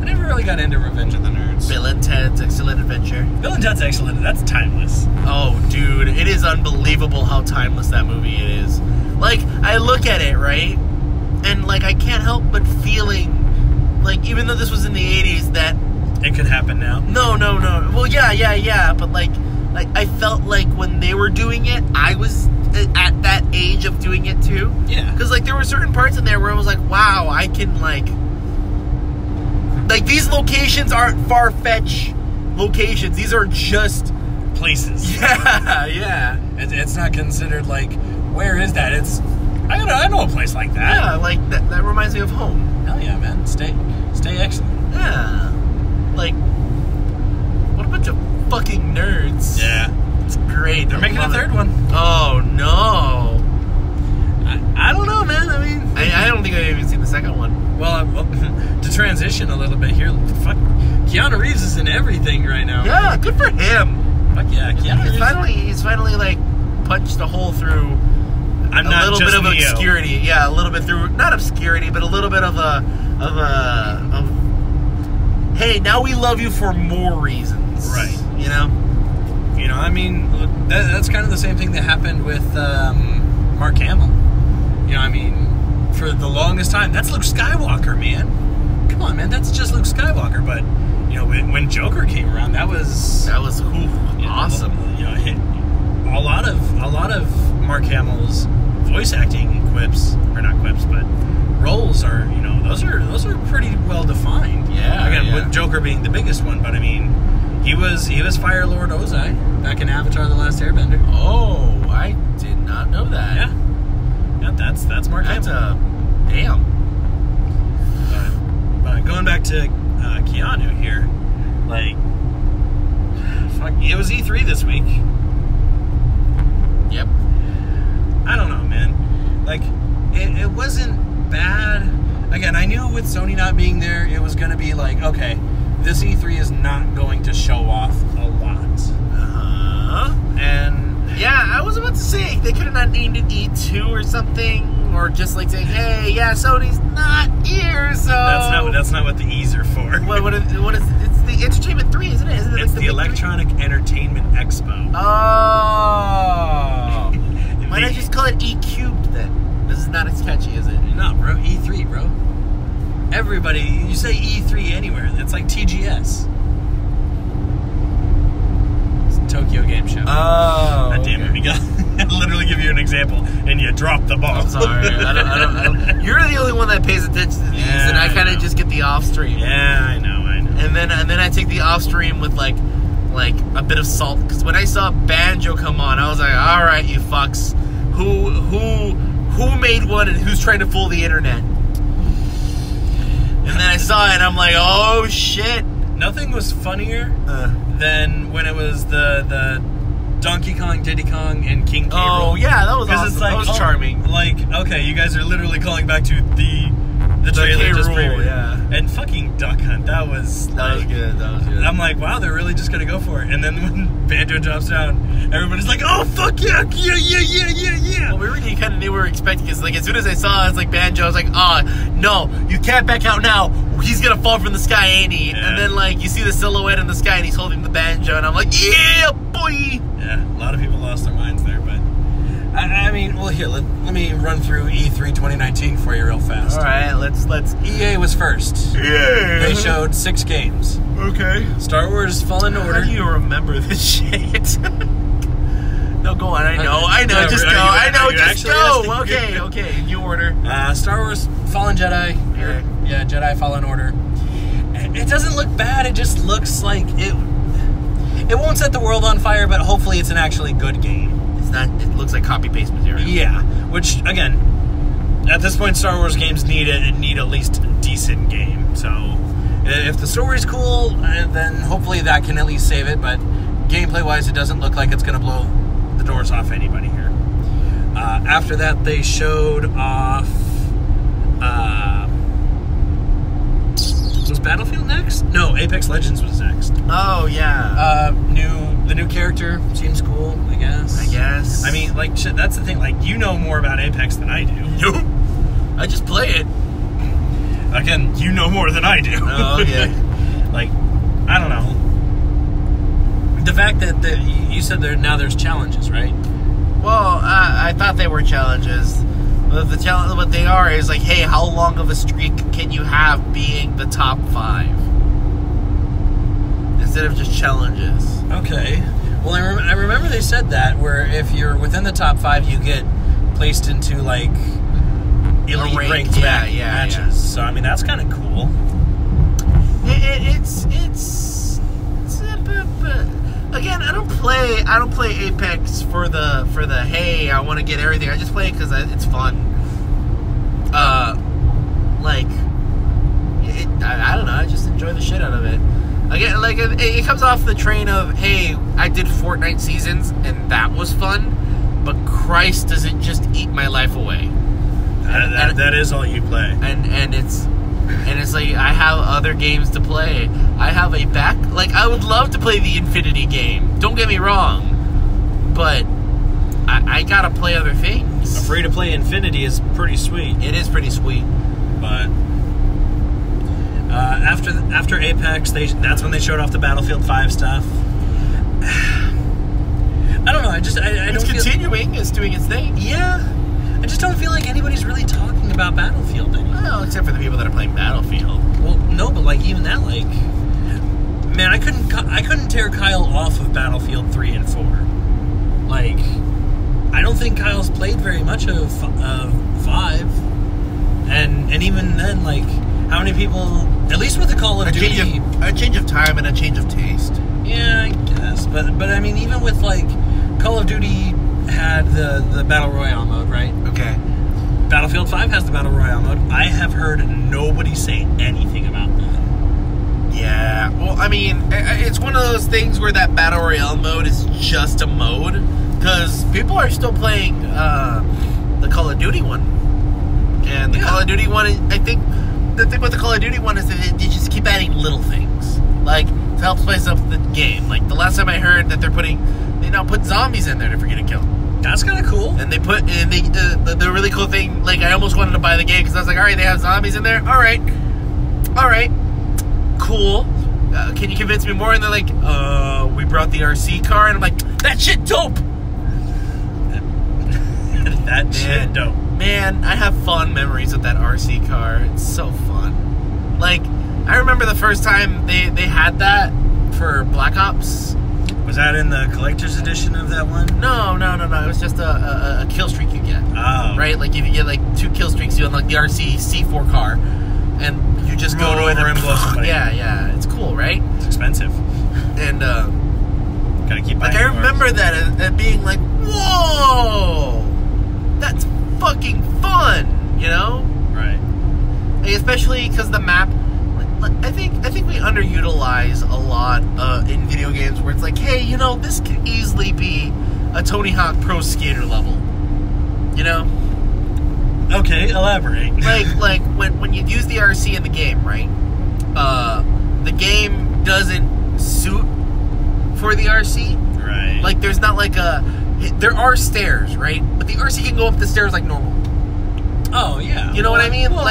I never really got into Revenge of the Nerds. Bill and Ted's Excellent Adventure. Bill and Ted's Excellent. That's timeless. Oh, dude. It is unbelievable how timeless that movie is. Like, I look at it, right? And, like, I can't help but feeling, like, even though this was in the 80s, that... It could happen now. No. Well, yeah. But, like I felt like when they were doing it, I was at that age of doing it, too. Yeah. Because, like, there were certain parts in there where I was like, wow, I can, like, these locations aren't far-fetched locations. These are just... places. Yeah. It's not considered, like, where is that? It's... I know a place like that. Yeah, like, that reminds me of home. Hell yeah, man. Stay excellent. Yeah. Like, what a bunch of fucking nerds. Yeah. It's great. They're making a third one. Oh, no. I don't know, man. I mean... I don't think I've even seen the second one. Well, to transition a little bit here, fuck, Keanu Reeves is in everything right now. Yeah, right? good for him. Fuck yeah, Keanu Reeves. He's finally, like, punched a hole through... I'm not a little just bit of Neo. obscurity, yeah, a little bit through, not obscurity, but a little bit of hey, now we love you for more reasons, right? You know, I mean, that's kind of the same thing that happened with Mark Hamill. You know, I mean, for the longest time, that's Luke Skywalker, man. Come on, man, that's just Luke Skywalker. But you know, when Joker came around, that was awesome. You know, a lot of Mark Hamill's voice acting quips, or not quips, but roles are, you know, those are pretty well defined. Yeah. Again, with Joker being the biggest one, but I mean, he was Fire Lord Ozai back in Avatar: The Last Airbender. Oh, I did not know that. Yeah, that's Mark Hamill. Damn. But going back to Keanu here, like, fuck, it was E3 this week. Yep. I don't know, man. Like, it wasn't bad. Again, I knew with Sony not being there, it was going to be like, okay, this E3 is not going to show off a lot. And yeah, I was about to say they could have not named it E2 or something, or just like saying, hey, yeah, Sony's not here, so that's not what the E's are for. What is it's the Entertainment 3, isn't it? Isn't it it's like the Electronic Entertainment Expo. Oh. Why not just call it E cubed then? This is not as catchy, is it? No, bro. E3, bro. Everybody, you say E3 anywhere. It's like TGS. It's Tokyo Game Show. Oh. God damn it. I literally give you an example, and you drop the ball. I'm sorry. I don't. You're the only one that pays attention to these, and I kind of just get the off stream. Yeah, I know. And then I take the off stream with like a bit of salt, because when I saw Banjo come on, I was like, all right, you fucks, who made one and who's trying to fool the internet? And then I saw it, and I'm like, oh shit. Nothing was funnier than when it was the Donkey Kong, Diddy Kong, and King K. Oh Rool. yeah, that was awesome. It's like, that was charming. Like, okay, you guys are literally calling back to the trailer just previewed. Yeah. And fucking Duck Hunt, that was good. That was good. I'm like, wow, they're really just gonna go for it. And then when Banjo drops down, everybody's like, oh fuck yeah. Well, we already kind of knew what we were expecting, because like as soon as I saw it, it's like Banjo, I was like, oh no, you can't back out now. he's gonna fall from the sky, ain't he? Yeah. And then, like, you see the silhouette in the sky and he's holding the banjo, and I'm like, yeah, boy! Yeah, a lot of people lost their minds there, but I mean, well, here, let me run through E3 2019 for you real fast. All right, let's. EA was first. Yeah. They showed 6 games. Okay. Star Wars Fallen Order. How do you remember this shit? No, go on. I know. Yeah, Just are go. you- I know. are you Just actually go. asking? Okay. New order. Star Wars Fallen Jedi. Okay. Yeah, Jedi Fallen Order. It doesn't look bad. It just looks like it won't set the world on fire, but hopefully it's an actually good game. It's not. It looks like copy paste material. Yeah, which again, at this point, Star Wars games need at least a decent game. So if the story's cool, then hopefully that can at least save it. But gameplay-wise, it doesn't look like it's going to blow the doors off anybody here. After that, they showed off. Was Battlefield next? No, Apex Legends was next. Oh yeah. The new character seems cool, I guess. I mean, like, shit, that's the thing. Like, you know more about Apex than I do. Nope. I just play it. Again, you know more than I do. Oh, okay. Like, I don't know. The fact that you said now there's challenges, right? Well, I thought they were challenges. But the challenge, what they are is like, hey, how long of a streak can you have being the top 5? Instead of just challenges. Okay. Well, I remember they said that, where if you're within the top 5, you get placed into, like, elite ranked matches. Yeah. So, I mean, that's kind of cool. It's again, I don't play Apex for the hey, I want to get everything. I just play it because it's fun. I don't know. I just enjoy the shit out of it. Again, like it comes off the train of, hey, I did Fortnite seasons and that was fun, but Christ, does it just eat my life away? That is all you play. And it's like, I have other games to play. I have I would love to play the Infinity game. Don't get me wrong. But I gotta play other things. A free-to-play Infinity is pretty sweet. It is pretty sweet. But after Apex, that's when they showed off the Battlefield 5 stuff. I don't know. I don't feel... continuing. It's doing its thing. Yeah. I just don't feel like anybody's really talking about Battlefield anymore. Well, except for the people that are playing Battlefield. Well, no, but like even that, like, man, I couldn't tear Kyle off of Battlefield 3 and 4. Like, I don't think Kyle's played very much of 5, and even then, like, how many people? At least with the Call of Duty, a change of time and a change of taste. Yeah, I guess, but I mean, even with like Call of Duty had the Battle Royale mode, right? Okay. Battlefield 5 has the Battle Royale mode. I have heard nobody say anything about that. Yeah. Well, I mean, it's one of those things where that Battle Royale mode is just a mode, because people are still playing the Call of Duty one. And the Call of Duty one, I think, the thing with the Call of Duty one is that they just keep adding little things. Like, to help spice up the game. Like, the last time I heard that they now put zombies in there to forget to kill. That's kind of cool. And the really cool thing, like, I almost wanted to buy the game because I was like, alright, they have zombies in there? Alright, cool. Can you convince me more? And they're like, we brought the RC car. And I'm like, that shit dope! That shit dope. Man, I have fond memories of that RC car. It's so fun. Like, I remember the first time they had that for Black Ops. Was that in the collector's edition of that one? No. It was just a kill streak you get. Oh. Right? Like, if you get, like, 2 kill streaks, you unlock the RC C4 car. And you just go over and blow somebody. Yeah. It's cool, right? It's expensive. And, gotta keep buying like, I remember that as being like, whoa! That's fucking fun, you know? Right. Like, especially because the map, I think we underutilize a lot in video games where it's like, hey, you know, this could easily be a Tony Hawk Pro Skater level, you know? Okay, elaborate. Like when you use the RC in the game, right? The game doesn't suit for the RC. Right. Like, there's not like there are stairs, right? But the RC can go up the stairs like normal. Oh, yeah. You know what I mean? Well,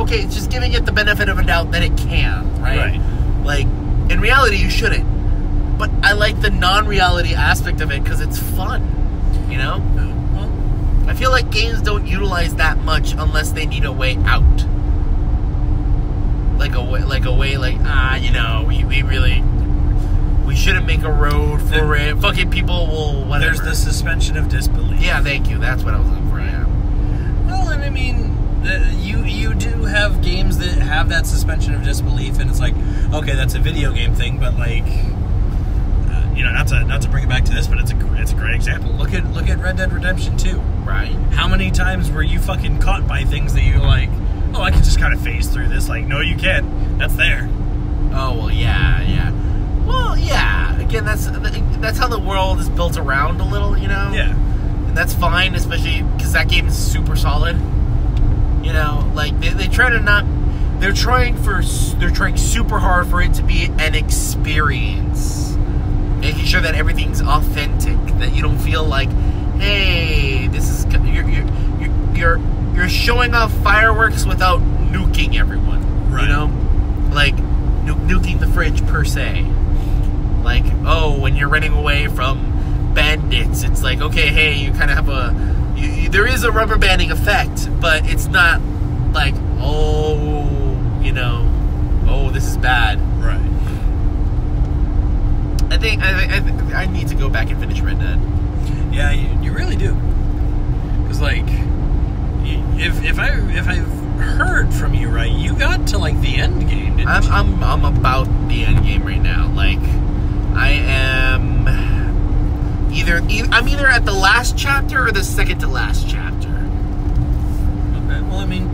Okay, it's just giving it the benefit of a doubt that it can, right? Like, in reality, you shouldn't. But I like the non-reality aspect of it because it's fun, you know? Well, I feel like games don't utilize that much unless they need a way out. We shouldn't make a road for it. Fucking people will, whatever. There's the suspension of disbelief. Yeah, thank you. That's what I was looking for, yeah. Well, and I mean, you do have games that have that suspension of disbelief, and it's like, okay, that's a video game thing, but like, not to bring it back to this, but it's a great example. Look at Red Dead Redemption 2. Right. How many times were you fucking caught by things that you're like, oh, I can just kind of phase through this? Like, no, you can't. That's there. Oh well, yeah. Well, yeah. Again, that's how the world is built around a little, you know. Yeah. And that's fine, especially because that game is super solid. You know, like they try to not. They're trying super hard for it to be an experience, making sure that everything's authentic, that you don't feel like, hey, this is you're showing off fireworks without nuking everyone. Right. You know, like nuking the fridge per se. Like, oh, when you're running away from bandits, it's like, okay, hey, you kind of have there is a rubber banding effect, but it's not like, oh, this is bad. Right. I think I need to go back and finish Red Dead. Yeah, you really do. Because like, if I've heard from you right, you got to like the end game, didn't you? I'm about the end game right now. Like, I am I'm either at the last chapter or the second to last chapter. Okay. Well, I mean,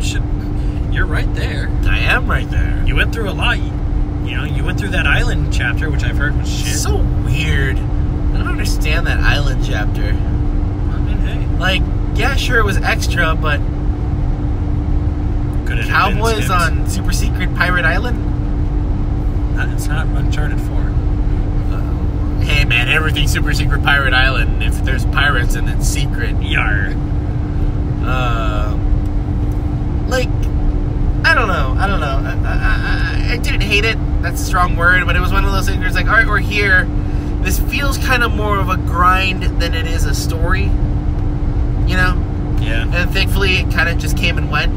you're right there. I am right there. You went through a lot. You went through that island chapter, which I've heard was shit. So weird. I don't understand that island chapter. I mean, hey. Like, yeah, sure, it was extra, but could it Cowboys on Super Secret Pirate Island? It's not Uncharted 4. Hey, man, everything's Super Secret Pirate Island. If there's pirates and it's secret, yar. Like, I don't know. I didn't hate it. That's a strong word, but it was one of those things where it's like, all right, we're here. This feels kind of more of a grind than it is a story. You know? Yeah. And thankfully, it kind of just came and went.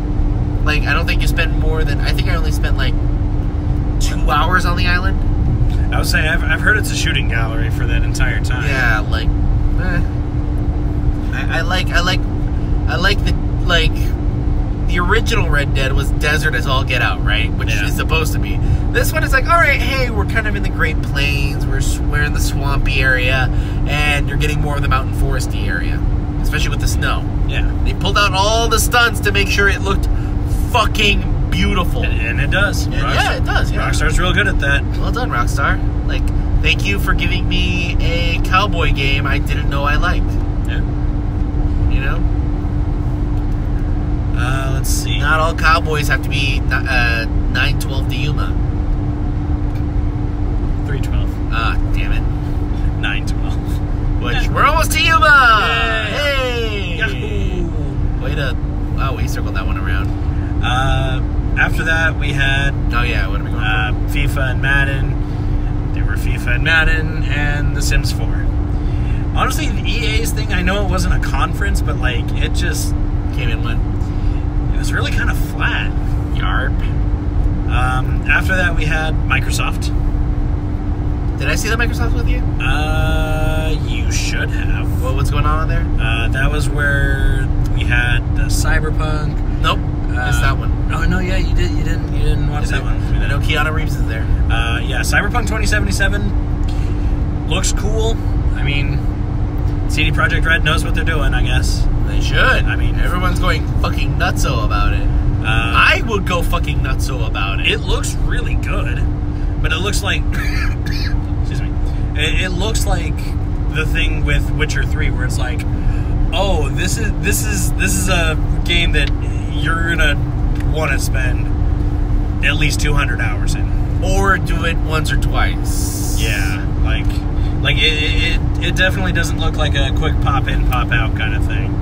Like, I don't think you spent more than... I think I only spent, like, 2 hours on the island. I was saying, I've heard it's a shooting gallery for that entire time. Yeah, like... I like the original Red Dead was desert as all get out, right? Which is supposed to be. This one is like, all right, hey, we're kind of in the Great Plains, we're in the swampy area, and you're getting more of the mountain foresty area, especially with the snow. Yeah. They pulled out all the stunts to make sure it looked fucking beautiful. And it does. Yeah, it does. Yeah. Rockstar's real good at that. Well done, Rockstar. Like, thank you for giving me a cowboy game I didn't know I liked. Yeah. You know? Let's see. Not all cowboys have to be 912 to Yuma. 312. Ah, damn it. 912. Which, we're almost to Yuma! Yeah. Hey! Yahoo! Way to... Wow, we circled that one around. After that, we had... Oh, yeah, what are we going for? FIFA and Madden. They were FIFA and Madden and The Sims 4. Honestly, the EA's thing, I know it wasn't a conference, but, like, it just... Came and went. It was really kind of flat. Yarp. After that, we had Microsoft. Did I see the Microsoft with you? You should have. Well, what's going on there? That was where we had the Cyberpunk. Nope. Missed that one. Oh, no, yeah, you didn't watch that one. I know Keanu Reeves is there. Yeah, Cyberpunk 2077 looks cool. I mean, CD Projekt Red knows what they're doing, I guess. They should. I mean, everyone's going fucking nutso about it. I would go fucking nutso about it. It looks really good, but it looks like... excuse me. It looks like the thing with Witcher 3, where it's like, oh, this is a game that you're gonna want to spend at least 200 hours in, or do it once or twice. Yeah, like it definitely doesn't look like a quick pop in, pop out kind of thing.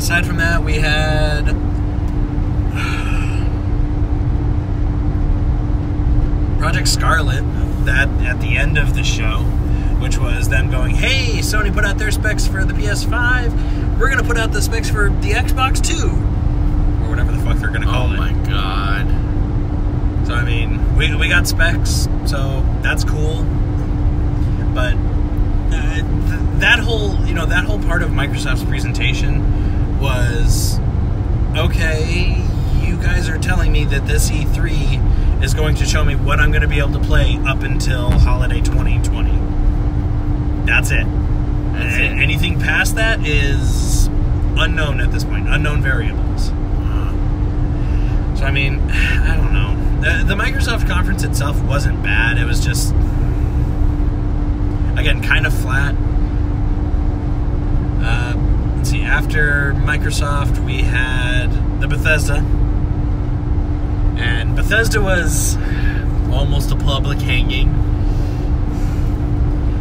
aside from that, we had Project Scarlet, that at the end of the show, which was them going, hey, Sony put out their specs for the PS5, we're going to put out the specs for the Xbox 2, or whatever the fuck they're going to call it. Oh my god. So, I mean, we got specs, so that's cool. But that whole part of Microsoft's presentation was, okay, you guys are telling me that this E3 is going to show me what I'm going to be able to play up until holiday 2020. That's it. That's it. Anything past that is unknown at this point. Unknown variables. So, I mean, I don't know. The Microsoft conference itself wasn't bad. It was just, again, kind of flat. Let's see. After Microsoft, we had the Bethesda. And Bethesda was almost a public hanging.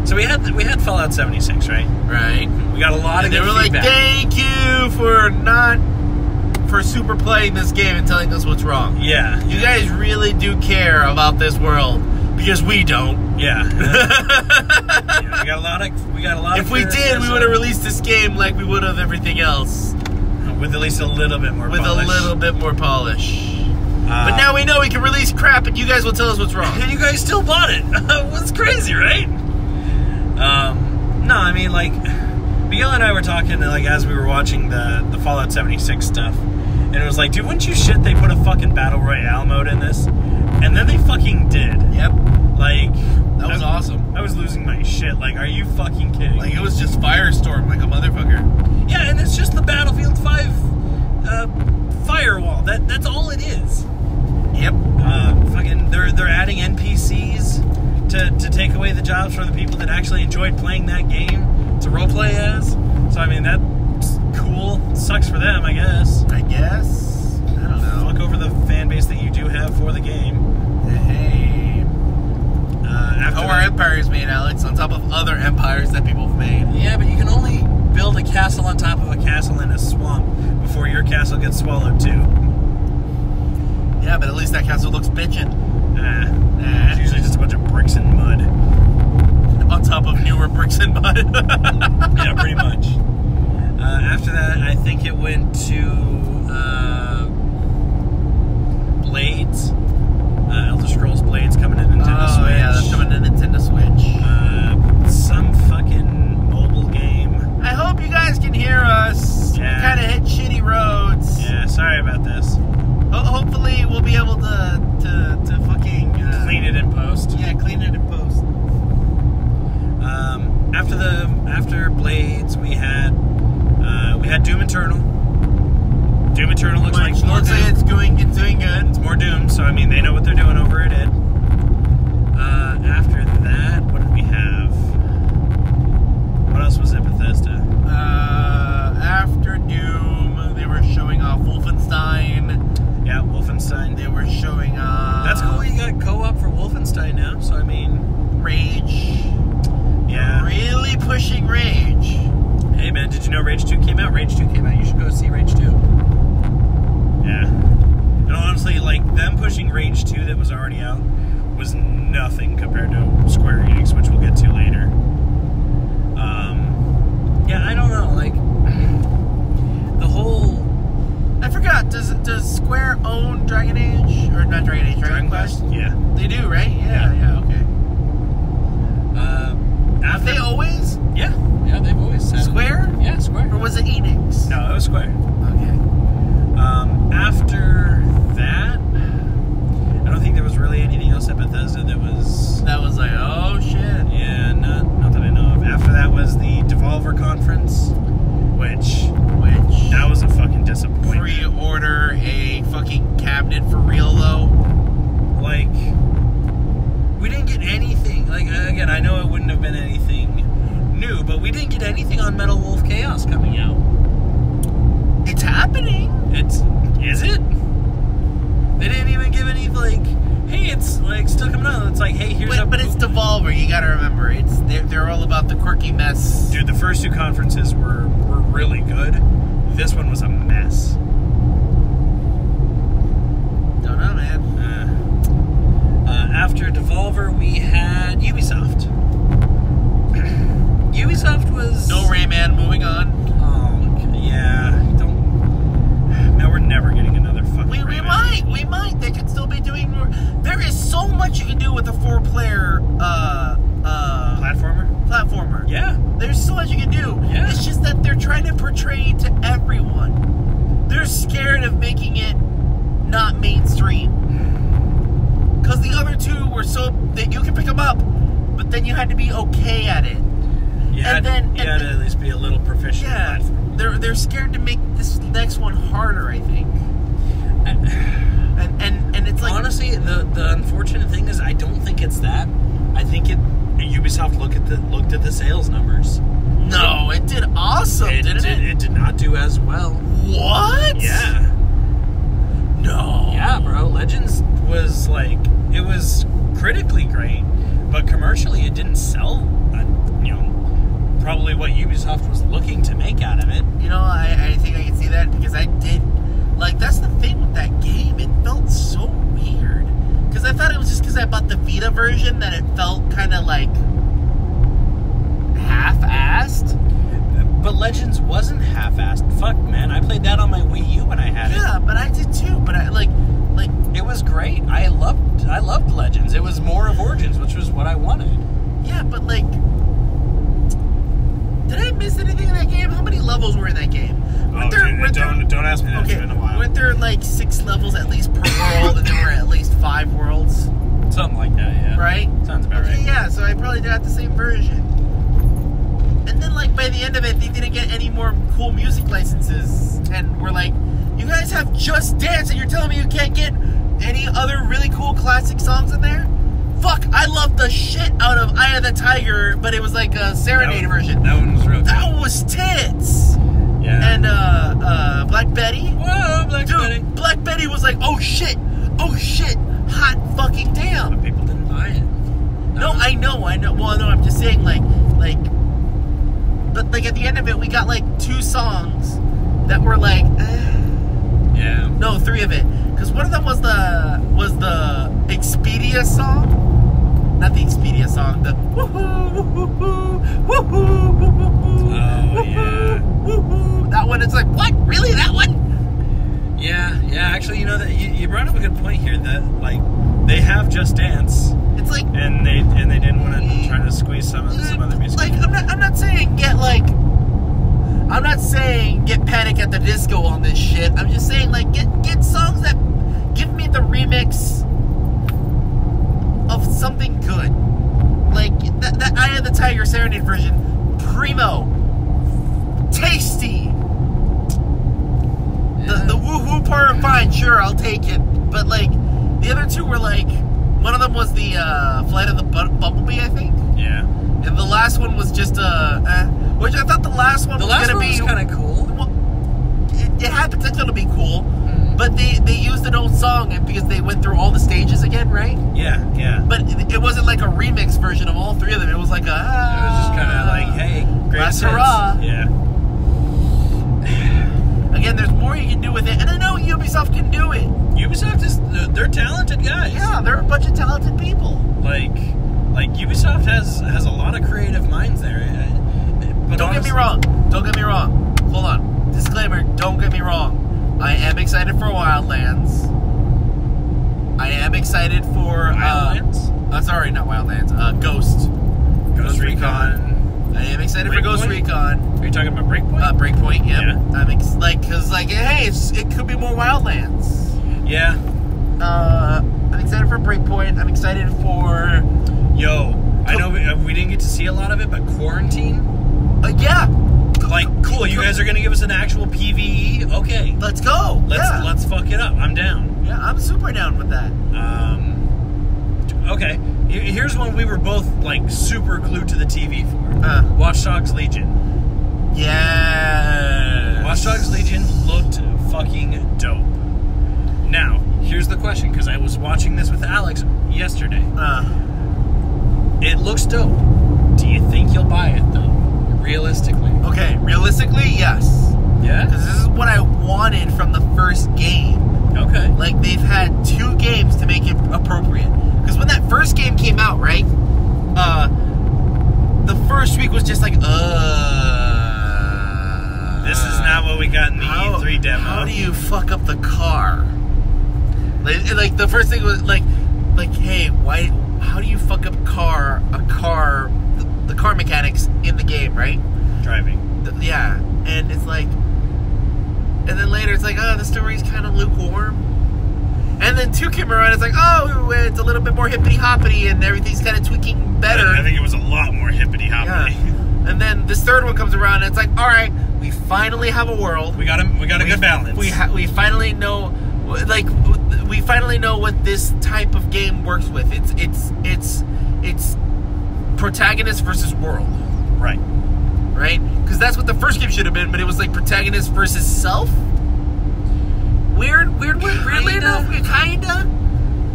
So we had Fallout 76, right? Right. We got a lot of good feedback. They were like, thank you for super playing this game and telling us what's wrong. Yeah. You guys really do care about this world, because we don't. Yeah. Yeah, we got a lot of If we did, we would have released this game like we would have everything else. With at least a little bit more polish. With a little bit more polish. But now we know we can release crap and you guys will tell us what's wrong. And you guys still bought it. What's crazy, right? No, I mean, like, Miguel and I were talking, like, as we were watching the Fallout 76 stuff. And it was like, dude, wouldn't you shit they put a fucking Battle Royale mode in this? And then they fucking did. Yep. Like, that was awesome. I was losing my shit. Like, are you fucking kidding? Like, it was just Firestorm like a motherfucker. Yeah, and it's just the Battlefield 5 firewall. That's all it is. Yep. Fucking, they're adding NPCs to take away the jobs from the people that actually enjoyed playing that game to roleplay as. So, I mean, that's cool. Sucks for them, I guess. I don't know. Look over the fan base that you do have for the game. Hey. How are empires made, Alex? On top of other empires that people have made. Yeah, but you can only build a castle on top of a castle in a swamp before your castle gets swallowed, too. Yeah, but at least that castle looks bitchin'. It's usually just a bunch of bricks and mud. On top of newer bricks and mud. Yeah, pretty much. After that, I think it went to Blades. Elder Scrolls Blades coming to Nintendo Switch. Oh, yeah, that's coming to Nintendo Switch. Some fucking mobile game. I hope you guys can hear us. Yeah. We kind of hit shitty roads. Yeah, sorry about this. Hopefully we'll be able to fucking clean it in post. Yeah, clean it in post. After Blades, we had Doom Eternal. Doom Eternal looks like more Doom. It's doing good. It's more Doom, so I mean they know what they're doing over at id. After that, what did we have? What else was at Bethesda? After Doom, they were showing off Wolfenstein. Yeah, Wolfenstein. They were showing off. That's cool. You got co-op for Wolfenstein now, so I mean, Rage. Yeah. Really pushing Rage. Hey man, did you know Rage 2 came out? Rage 2 came out. You should go see Rage 2. Yeah. And honestly, like, them pushing Rage 2 that was already out was nothing compared to Square Enix, which we'll get to later. Yeah, I don't know, like, the whole... I forgot, does Square own Dragon Age? Or not Dragon Age, Dragon Quest? Yeah. They do, right? Yeah, okay. Have they always? Yeah, they've always said Square? Yeah, Square. Or was it Enix? No, it was Square. Okay. After that, I don't think there was really anything else at Bethesda that was like, oh shit. Yeah, not that I know of. After that was the Devolver Conference, which that was a fucking disappointment. Pre-order a fucking cabinet for real though. Like, we didn't get anything. Like, again, I know it wouldn't have been anything new, but we didn't get anything on Metal Wolf Chaos coming out. It's happening. Is it? They didn't even give any, like, hey, it's, like, still coming out. It's like, hey, here's But it's Devolver, you gotta remember. They're all about the quirky mess. Dude, the first two conferences were really good. this one was a mess. Don't know, man. After Devolver, we had Ubisoft. Ubisoft was... No Rayman, moving on. Oh, yeah. No, we're never getting another fucking Rayman. We might. They could still be doing more. There is so much you can do with a 4-player, platformer. Yeah. There's so much you can do. Yeah. It's just that they're trying to portray to everyone. They're scared of making it not mainstream. Because the other two were so that you can pick them up, but then you had to be okay at it. You had to at least be a little proficient. Yeah, they're scared to make this next one harder, I think. And it's like, honestly, the unfortunate thing is I don't think it's that. I think Ubisoft looked at the sales numbers. No, it did awesome, didn't it? It did not do as well. What? Yeah. No. Yeah, bro. Legends was like, it was critically great, but commercially it didn't sell, probably what Ubisoft was looking to make out of it. I think I can see that because I did, that's the thing with that game. It felt so weird. Because I thought it was just because I bought the Vita version that it felt kind of like half-assed. But Legends wasn't half-assed. Fuck, man. I played that on my Wii U when I had it. Yeah, but I did too. But it was great. I loved Legends. It was more of Origins, which was what I wanted. Yeah, but did I miss anything in that game? How many levels were in that game? Don't ask me that. Okay, it's been a while. Weren't there 6 levels at least per world, and there were at least 5 worlds? Something like that, yeah. Right? Sounds about right. Yeah, so I probably got the same version. And then, by the end of it, they didn't get any more cool music licenses. And we're like, you guys have Just Dance, and you're telling me you can't get any other really cool classic songs in there? Fuck, I love the shit out of Eye of the Tiger, but it was like a serenade version. That one was real. That was tits. Yeah. And Black Betty. Whoa, Betty. Black Betty was like, oh shit, hot fucking damn. But people didn't buy it. No, I know. Well, no, I'm just saying, but at the end of it, we got 2 songs that were Yeah. No, 3 of it, because one of them was the Expedia song. Not the Expedia song, the woohoo, woohoo, woohoo, woohoo. Oh, yeah. Woohoo. That one, it's like, what? Really? That one? Yeah. Actually, that you brought up a good point here that they have Just Dance. It's like, and they didn't want to try to squeeze some other music. I'm not saying get Panic at the Disco on this shit. I'm just saying get songs that give me the remix of something good. That Eye of the Tiger Serenade version, primo, tasty. The woohoo part, fine, sure, I'll take it. But the other 2 were one of them was the Flight of the Bumblebee, I think. Yeah. And the last one was just which I thought the last one was gonna be kind of cool. Well, it had potential to be cool. But they used an old song because they went through all the stages again, right? Yeah. But it wasn't a remix version of all 3 of them. It was it was just kind of hey, greatest hits. Hurrah. Yeah. Again, there's more you can do with it, and I know Ubisoft can do it. Ubisoft they're talented guys. Yeah, they're a bunch of talented people. Ubisoft has a lot of creative minds there. But Don't get me wrong. Hold on. Disclaimer, don't get me wrong. I am excited for Wildlands. I am excited for Wildlands? Sorry, not Wildlands. Ghost Recon. I am excited for Ghost Recon. Are you talking about Breakpoint? Breakpoint, yep. Yeah. I'm hey, it could be more Wildlands. Yeah. I'm excited for Breakpoint. I'm excited for. I know we didn't get to see a lot of it, but Quarantine. Yeah. Cool. You guys are gonna give us an actual PvE. Okay. Let's go. Let's fuck it up. I'm down. Yeah, I'm super down with that. Okay. Here's one we were both super glued to the TV for. Watch Dogs Legion. Yeah. Watch Dogs Legion looked fucking dope. Now, here's the question, because I was watching this with Alex yesterday. It looks dope. Do you think you'll buy it though? Realistically. Okay, realistically, yes. Yeah? Because this is appropriate. Because when that first game came out, right? The first week was just like, This is not what we got in the E3 demo. How do you fuck up the car? Like the first thing was like, hey, why? How do you fuck up the car mechanics in the game, right? Driving. Yeah, and it's like, and then later it's like, oh, the story's kind of lukewarm. And then 2 came around, it's like, oh, it's a little bit more hippity-hoppity, and everything kind of tweaking better. I think it was a lot more hippity-hoppity. Yeah. And then this third one comes around, and it's like, all right, we finally have a world. We got a good balance. We finally know, like, we finally know what this type of game works with. It's protagonist versus world. Right. Right? Because that's what the first game should have been, but it was like protagonist versus self. Weirdly enough, kinda.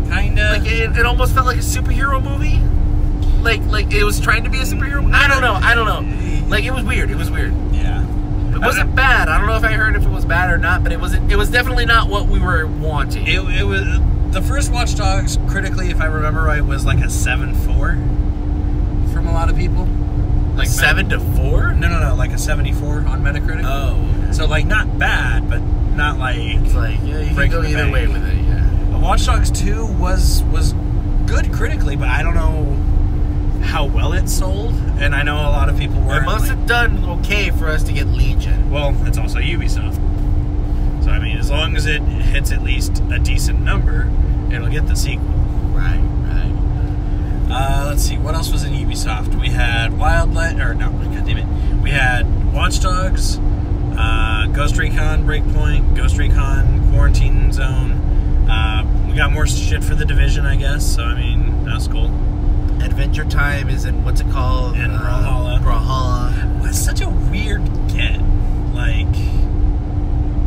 Like it almost felt like a superhero movie. Like it was trying to be a superhero. I don't know. Like it was weird. Yeah. It wasn't bad. I don't know if I heard if it was bad or not, but it wasn't. It was definitely not what we were wanting. It was the first Watch Dogs. Critically, if I remember right, was like a 7.4 from a lot of people. Like 7 to 4? No, like a 74 on Metacritic. Oh. Okay. So like not bad, but not like. It's like yeah, you can go either way with it. Yeah. Watch Dogs 2 was good critically, but I don't know how well it sold, and I know a lot of people were. It must have done okay for us to get Legion. Well, it's also Ubisoft, so I mean, as long as it hits at least a decent number, it'll get the sequel. Right. Let's see, what else was in Ubisoft? We had we had Watch Dogs, Ghost Recon Breakpoint, Ghost Recon Quarantine Zone. We got more shit for the Division, I guess. So I mean, that's cool. Adventure Time is in what's it called? In Brawlhalla. It's such a weird get. Like,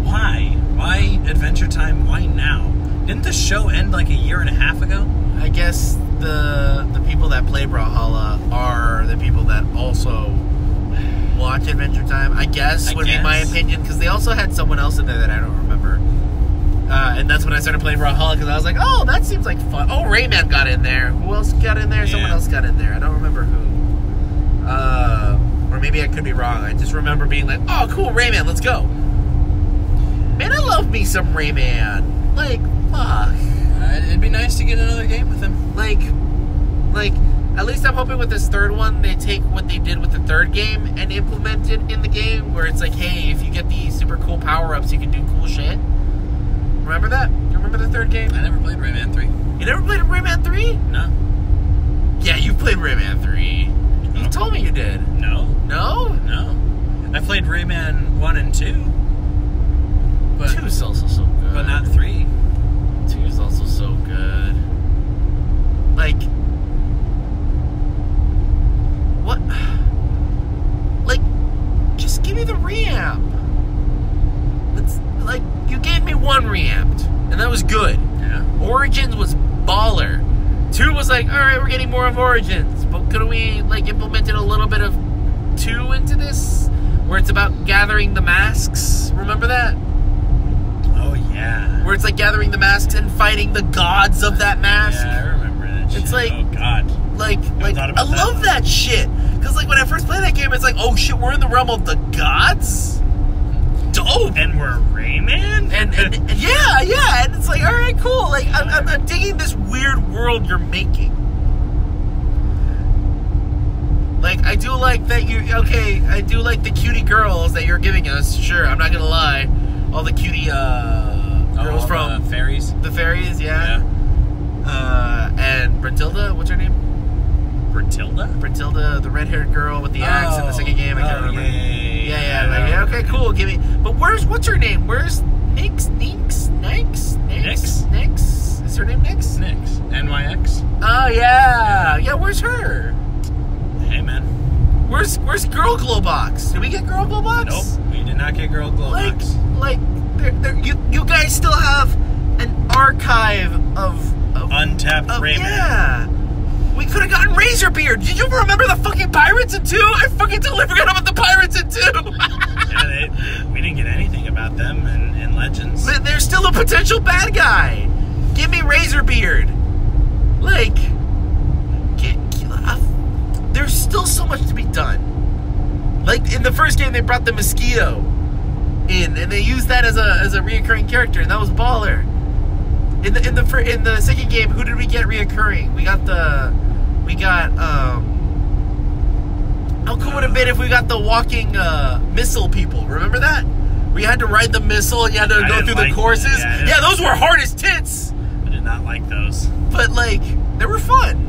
why? Why Adventure Time? Why now? Didn't the show end like a year and a half ago? I guess the people that play Brawlhalla are the people that also watch Adventure Time. I guess would be my opinion, because they also had someone else in there that I don't remember. And that's when I started playing Brawlhalla, because I was like, oh, that seems like fun. Oh, Rayman got in there. Who else got in there? Yeah. Someone else got in there. I don't remember who. Or maybe I could be wrong. I just remember being like, oh, cool, Rayman, let's go. Man, I love me some Rayman. Like, fuck. It'd be nice to get another game with him. Like, at least I'm hoping with this third one, they take what they did with the third game and implement it in the game, where it's like, hey, if you get these super cool power-ups, you can do cool shit. Remember that? You remember the third game? I never played Rayman 3. You never played Rayman 3? No. Yeah, you played Rayman 3. No. You told me you did. No. No? No. I played Rayman 1 and 2. But 2 is also so good. But not 3. 2 is also so good. Like, what? Like, just give me the reamp. It's like, you gave me 1 reamped, and that was good. Yeah. Origins was baller. 2 was like, alright, we're getting more of Origins, but could we, like, implemented a little bit of 2 into this? Where it's about gathering the masks. Remember that? Oh, yeah. Where it's like gathering the masks and fighting the gods of that mask. Yeah, I remember that shit. It's like, oh, God. Like I love that shit. Because, like, when I first played that game, it's like, oh, shit, we're in the realm of the gods? Dope. And we're Rayman? And yeah. And it's like, all right, cool. Like, I'm digging this weird world you're making. Like, I do like that I do like the cutie girls that you're giving us. Sure, I'm not going to lie. All the cutie girls from fairies. The fairies, yeah. And Brentilda, what's her name? Brentilda, the red-haired girl with the axe in the second game. I can't remember. Yeah. Okay, cool. Give me. But what's her name? Where's Nix? Is her name Nix? Nix. NYX. Oh yeah. Where's her? Hey man. Where's Girl Glowbox? Did we get Girl Glowbox? Nope, we did not get Girl Glowbox. Like you guys still have an archive of untapped Rayman. Yeah. We could have gotten Razorbeard. Did you remember the fucking pirates in 2? I fucking totally forgot about the pirates in 2. Yeah, we didn't get anything about them in Legends. But they're still a potential bad guy. Give me Razorbeard. Like, there's still so much to be done. Like, in the first game, they brought the mosquito in, and they used that as a reoccurring character, and that was baller. In the second game, who did we get reoccurring? How cool would it have been if we got the walking missile people? Remember that? We had to ride the missile and you had to go through the courses. Yeah, those were hard as tits. I did not like those. But, like, they were fun.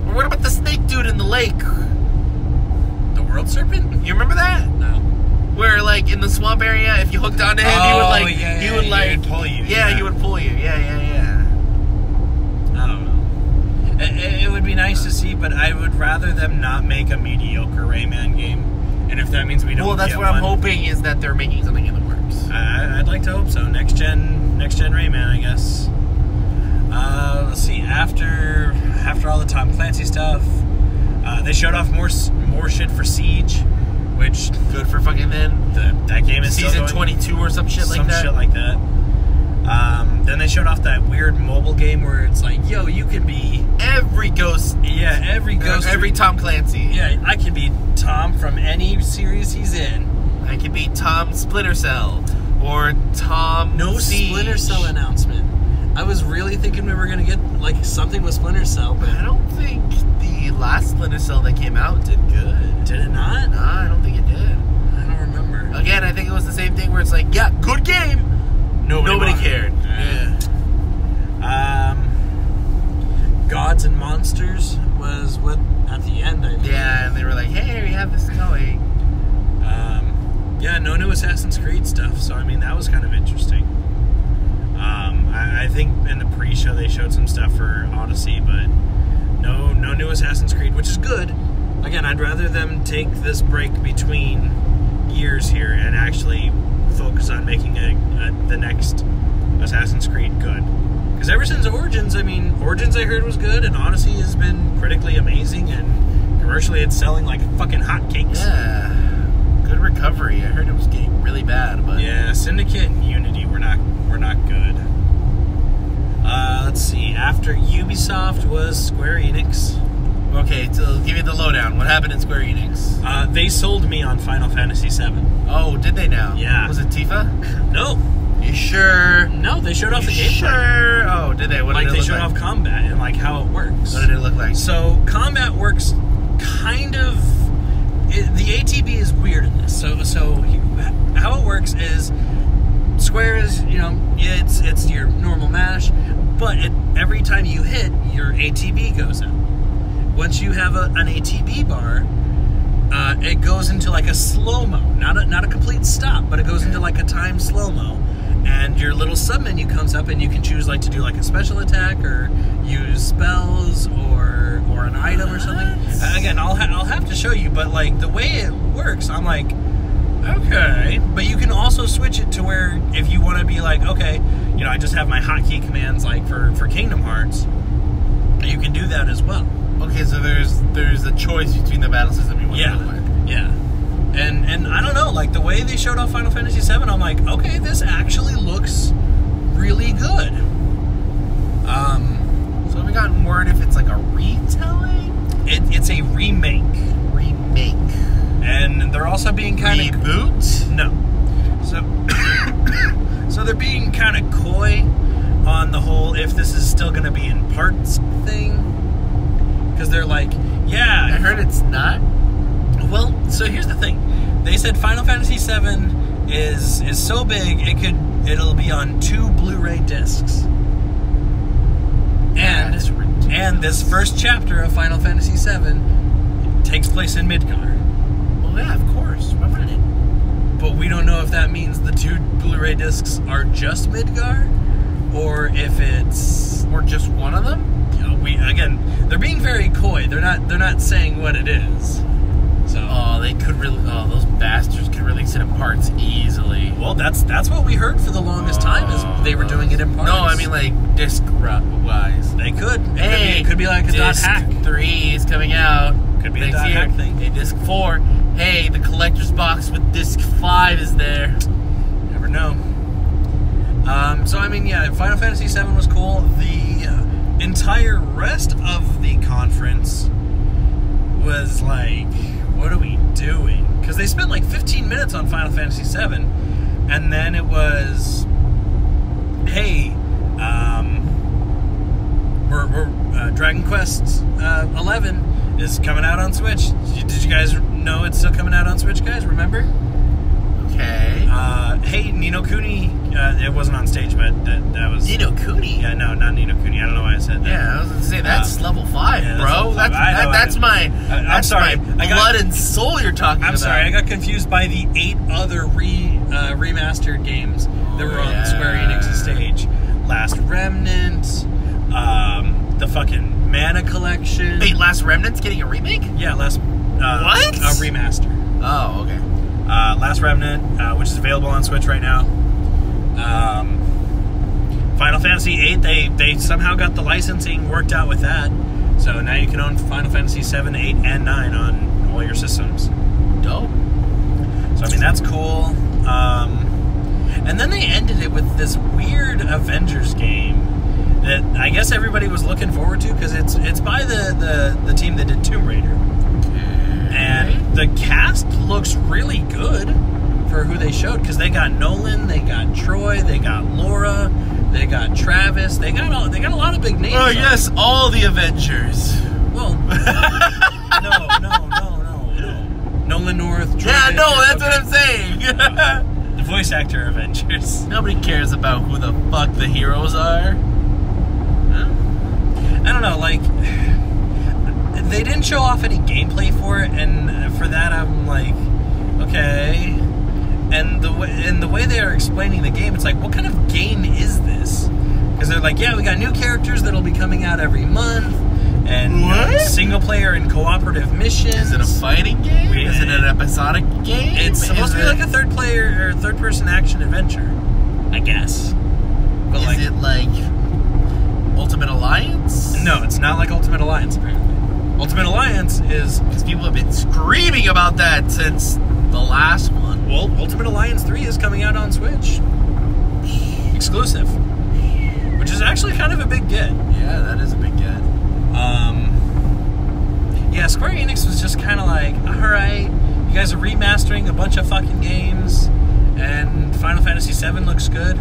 Or what about the snake dude in the lake? The world serpent? You remember that? No. Where, like, in the swamp area, if you hooked onto him, he would pull you. Yeah, he would pull you. Yeah. I don't know. It would be nice to see, but I would rather them not make a mediocre Rayman game. And if that means we don't Well, that's what I'm hoping, is that they're making something in the works. I'd like to hope so. Next gen Rayman, I guess. Let's see. After all the Tom Clancy stuff, they showed off more shit for Siege, which good for fucking them. That game is season 22 or some shit like that. Some shit like that. Then they showed off that weird mobile game where it's like, yo, you can be every ghost. Yeah, every ghost. Every Tom Clancy. Yeah, I can be Tom from any series he's in. I can be Tom Splinter Cell or Tom. No Siege. Splinter Cell announcement. I was really thinking we were gonna get like something with Splinter Cell, but I don't think the last Splinter Cell that came out did good. Did it not? No, I don't think it did. I don't remember. Again, I think it was the same thing where it's like, yeah, good game. Nobody cared. Yeah. Gods and Monsters was what at the end. I think. Yeah, and they were like, hey, we have this going. Yeah, no new Assassin's Creed stuff. So I mean, that was kind of interesting. I think in the pre-show they showed some stuff for Odyssey, but no new Assassin's Creed, which is good. Again, I'd rather them take this break between years here and actually focus on making the next Assassin's Creed good. Because ever since Origins, I heard was good, and Odyssey has been critically amazing, and commercially it's selling like fucking hotcakes. Yeah, good recovery. I heard it was getting really bad, but yeah, Syndicate and Unity were not good. Let's see. After Ubisoft was Square Enix. Okay, so give me the lowdown. What happened in Square Enix? They sold me on Final Fantasy VII. Oh, did they now? Yeah. Was it Tifa? No. You sure? No, they showed off the gameplay. Sure? Oh, did they? What did it look like? They showed off combat and like how it works. What did it look like? So combat works kind of. The ATB is weird in this. So how it works is Square is it's your normal mash, but every time you hit, your ATB goes up. Once you have an ATB bar, it goes into like a slow-mo. Not a complete stop, but it goes into like a timed slow-mo. And your little sub-menu comes up and you can choose like to do like a special attack or use spells or an item or something. Again, I'll have to show you, but like the way it works, I'm like, okay. But you can also switch it to where if you want to be like, okay, I just have my hotkey commands like for Kingdom Hearts. You can do that as well. Okay, so there's a choice between the battle system you want to play. Yeah. And I don't know, like the way they showed off Final Fantasy VII, I'm like, okay, this actually looks really good. So have we gotten word if it's like a retelling? It's a remake. And they're also being kind of reboot? No. So they're being kind of coy on the whole if this is still going to be in parts thing. Because they're like, yeah. I heard it's not. Well, so here's the thing. They said Final Fantasy VII is so big it'll be on 2 Blu-ray discs. And this first chapter of Final Fantasy VII takes place in Midgar. Well, yeah, of course. Why wouldn't it? But we don't know if that means the 2 Blu-ray discs are just Midgar, or if it's just one of them. They're being very coy. They're not saying what it is. So they could really. Oh, those bastards could release it in parts easily. Well, that's what we heard for the longest time is they were doing it in parts. No, I mean like disc wise. They could. It could be like a disc .hack. 3 is coming out. Could be a .hack thing. Hey, disc 4. Hey, the collector's box with disc 5 is there. Never know. So I mean, yeah, Final Fantasy VII was cool. entire rest of the conference was like, what are we doing? Because they spent like 15 minutes on Final Fantasy VII, and then it was, hey, Dragon Quest 11 is coming out on Switch. Did you guys know it's still coming out on Switch, guys? Remember? Okay. Hey, Ni no Kuni. It wasn't on stage, but that was... Ni no Kuni? Yeah, no, not Ni no Kuni. I don't know why I said that. Yeah, I was going to say, that's level 5, yeah, bro. That's my blood and soul you're talking about. I'm sorry, I got confused by the 8 other remastered games that were on Square Enix's stage. Last Remnant, the fucking Mana Collection. Wait, Last Remnant's getting a remake? Yeah, what? A remaster. Oh, okay. Last Remnant, which is available on Switch right now. Final Fantasy VIII, they somehow got the licensing worked out with that. So now you can own Final Fantasy VII, 8, and 9 on all your systems. Dope. So, I mean, that's cool. And then they ended it with this weird Avengers game that I guess everybody was looking forward to because it's by the team that did Tomb Raider. And the cast looks really good for who they showed because they got Nolan, they got Troy, they got Laura, they got Travis, they got a lot of big names. Oh yes, all the Avengers. Well, no. Nolan North. Troy yeah, no, Baker, that's what I'm saying. The voice actor Avengers. Nobody cares about who the fuck the heroes are. I don't know, like, they didn't show off any gameplay for it, and for that I'm like, okay. And the way they are explaining the game, it's like, what kind of game is this? Because they're like, yeah, we got new characters that'll be coming out every month, and single player and cooperative missions. Is it a fighting game? Is it an episodic game? It's supposed to be like a third person action adventure, I guess. But is it like Ultimate Alliance? No, it's not like Ultimate Alliance, apparently. Ultimate Alliance is... Because people have been screaming about that since the last one. Well, Ultimate Alliance 3 is coming out on Switch. Exclusive. Which is actually kind of a big get. Yeah, that is a big get. Yeah, Square Enix was just kind of like, alright, you guys are remastering a bunch of fucking games, and Final Fantasy VII looks good.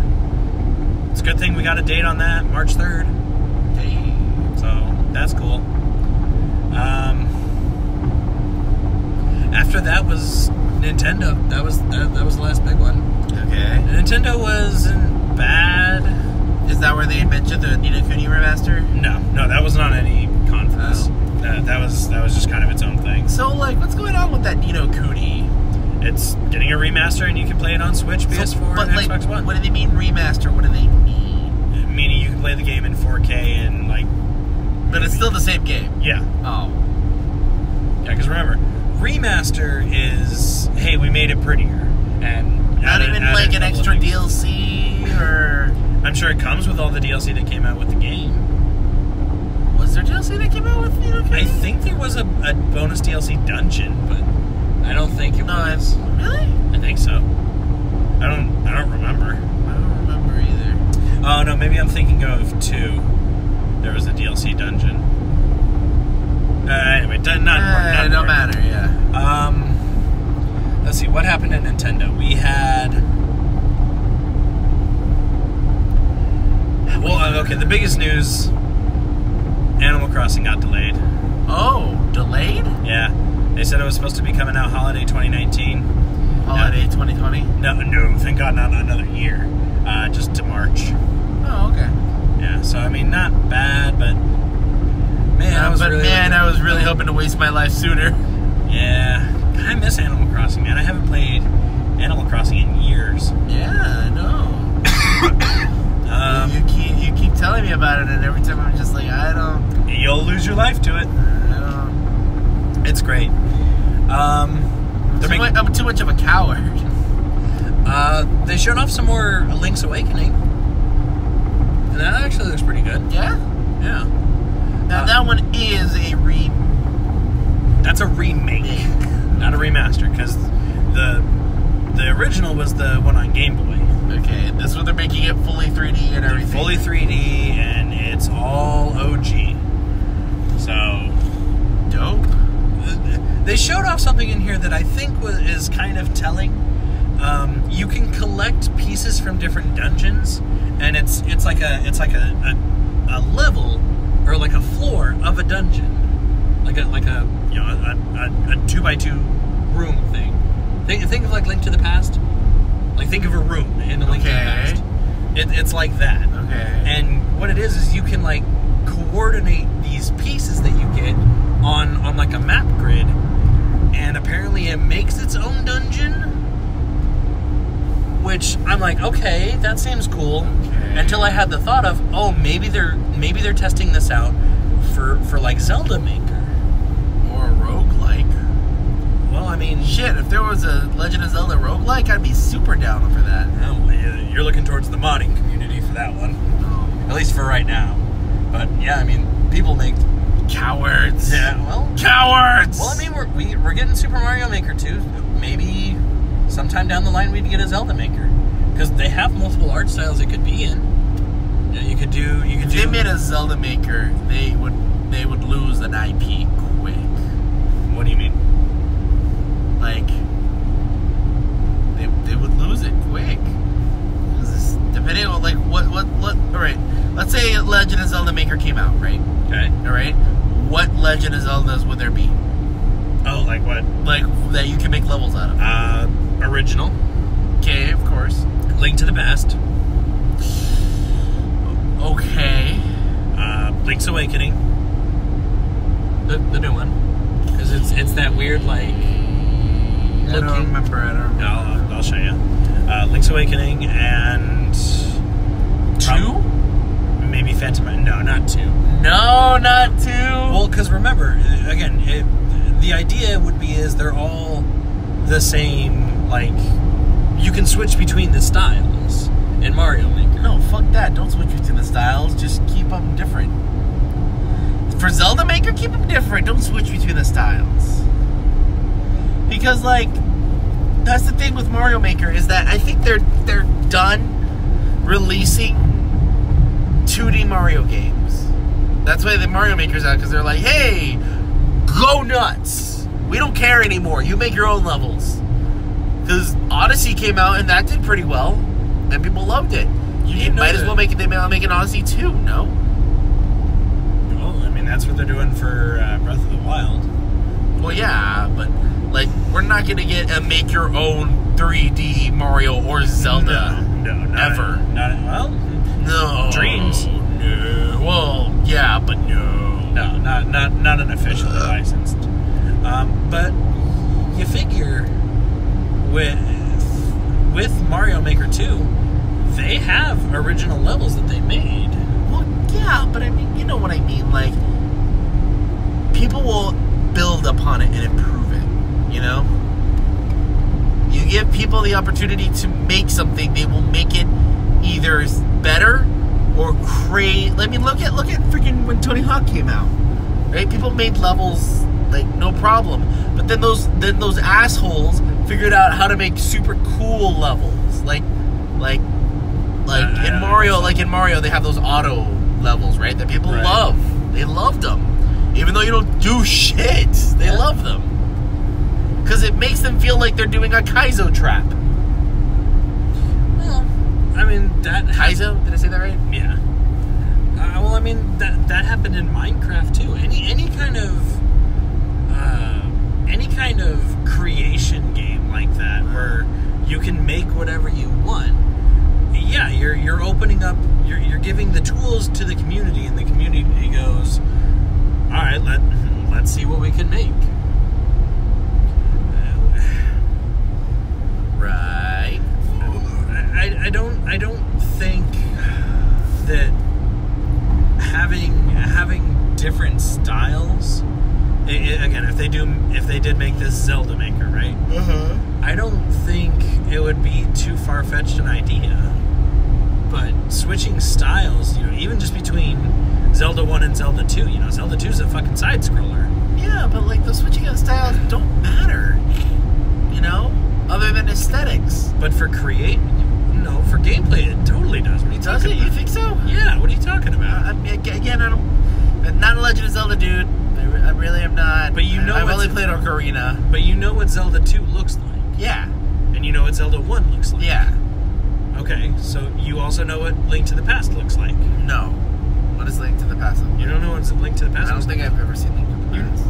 It's a good thing we got a date on that, March 3rd. Hey. So, that's cool. After that was Nintendo. That was the last big one. Okay. Nintendo wasn't bad. Is that where they mentioned the Ni no Kuni remaster? No, that wasn't on any conference. Oh. That was just kind of its own thing. So, like, what's going on with that Ni no Kuni? It's getting a remaster, and you can play it on Switch, PS4, and Xbox One. What do they mean remaster? What do they mean? Meaning you can play the game in 4K and like. But it's still the same game. Yeah. Oh. Yeah, because remember, remaster is, hey, we made it prettier, and not even like an extra DLC or. I'm sure it comes with all the DLC that came out with the game. Was there DLC that came out with Ni no Kuni? I think there was a bonus DLC dungeon, but I don't think it was. Really? I think so. I don't remember. I don't remember either. Oh no, maybe I'm thinking of 2. There was a DLC dungeon. Anyway, not don't matter. Yeah. Let's see what happened at Nintendo. We had. Well, okay. The biggest news: Animal Crossing got delayed. Oh, delayed? Yeah, they said it was supposed to be coming out holiday 2019. Holiday 2020? No, thank God, not another year. Just to March. Oh, okay. Yeah, so I mean, not bad, but man, I was really hoping to waste my life sooner. Yeah, I miss Animal Crossing, man. I haven't played Animal Crossing in years. Yeah, I know. You keep telling me about it, and every time I'm just like, I don't. You'll lose your life to it. I don't. It's great. I'm too much of a coward. They showed off some more Link's Awakening. And that actually looks pretty good. Yeah? Yeah. Now that one is a That's a remake. Not a remaster, because the original was the one on Game Boy. Okay, this one they're making it fully 3D and everything. Fully 3D, and it's all OG. So dope. They showed off something in here that I think is kind of telling. You can collect pieces from different dungeons, and it's like a level or like a floor of a dungeon, like a 2x2 room thing. Think of like Link to the Past. Like think of a room in a Link to the Past. It's like that. Okay. And what it is you can like coordinate these pieces that you get on like a map grid, and apparently it makes its own dungeon, which I'm like, okay, that seems cool. Okay. Until I had the thought of, oh, maybe they're testing this out for like Zelda Maker or a roguelike. Well, I mean, shit, if there was a Legend of Zelda roguelike, I'd be super down for that. Well, you're looking towards the modding community for that one. At least for right now. But yeah, I mean, people make cowards. Yeah, well, cowards. Well, I mean, we're getting Super Mario Maker 2. Maybe sometime down the line we'd get a Zelda Maker, because they have multiple art styles it could be in. You could do. If they made a Zelda Maker, they would lose an IP quick. What do you mean? Like they would lose it quick. Depending on like what all right. Let's say Legend of Zelda Maker came out, right? Okay. All right. What Legend of Zeldas would there be? Oh, like what? Like that you can make levels out of. Original. Okay, of course. Link to the Past. Okay. Link's Awakening. The new one, because it's that weird like. I don't remember. I'll show you. Link's Awakening and 2? Maybe Phantom. No, not 2. No, not 2. Well, because remember, again, the idea would be is they're all the same. Like, you can switch between the styles in Mario Maker. No, fuck that. Don't switch between the styles. Just keep them different. For Zelda Maker, keep them different. Don't switch between the styles. Because, like, that's the thing with Mario Maker, is that I think they're done releasing 2D Mario games. That's why the Mario Maker's out, because they're like, hey, go nuts. We don't care anymore. You make your own levels. Because Odyssey came out, and that did pretty well, and people loved it. You might as well make it. They might make an Odyssey 2, no? Well, I mean, that's what they're doing for Breath of the Wild. Well, yeah, but like, we're not gonna get a make your own 3D Mario or Zelda. No, ever. No. Dreams. No. Well, yeah, but no. No, not an officially licensed. But you figure with Mario Maker 2, they have original levels that they made. Well, yeah, but I mean, you know what I mean. Like, people will build upon it and improve it, you know? You give people the opportunity to make something, they will make it either better or create. I mean, look at freaking when Tony Hawk came out, right? People made levels like no problem, but then those assholes figured out how to make super cool levels, like in Mario. Like in Mario, they have those auto levels, right? That people love. They loved them, even though you don't do shit. They love them because it makes them feel like they're doing a Kaizo trap. Well, I mean that Kaizo. Did I say that right? Yeah. Well, I mean that happened in Minecraft too. Any kind of creation game like that where you can make whatever you want. Yeah, you're opening up. You're giving the tools to the community, and the community goes, all right, let's see what we can make. Right. I don't think that having different styles. Again, if they did make this Zelda Maker, right? I don't think it would be too far-fetched an idea. But switching styles, even just between Zelda 1 and Zelda 2, Zelda 2 is a fucking side-scroller. Yeah, but like the switching of styles don't matter, other than aesthetics. But for For gameplay, it totally does. What are you talking about? You think so? Yeah, what are you talking about? Again, I don't... I'm not a Legend of Zelda dude. I really am not. But you know I've only played Ocarina. But you know what Zelda 2 looks like. Yeah. And you know what Zelda 1 looks like. Yeah. Okay, so you also know what Link to the Past looks like. No. What is Link to the Past? You don't know what Link to the Past I don't think I've ever seen Link to the Past.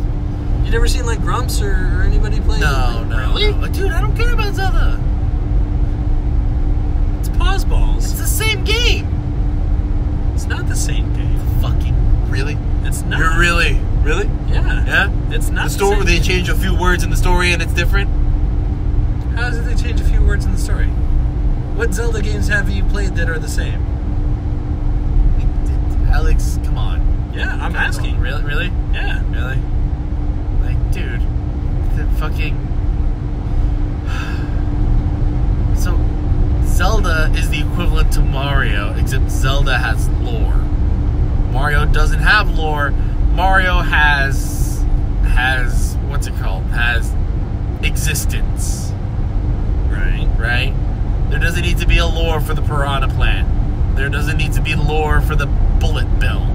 You never seen like Grumps or anybody play? No. Really? No. Dude, I don't care about Zelda. It's pause balls. It's the same game. It's not the same game. Fucking really? It's not. You're really? Yeah. Yeah? It's not the story where they change a few words in the story and it's different? How is it they change a few words in the story? What Zelda games have you played that are the same? Alex, come on. Yeah, I'm asking. Really? Yeah. Really? Like, dude, the fucking... So, Zelda is the equivalent to Mario, except Zelda has lore. Mario doesn't have lore. Mario has what's it called? Has existence. Right? There doesn't need to be a lore for the piranha plant. There doesn't need to be lore for the bullet bill.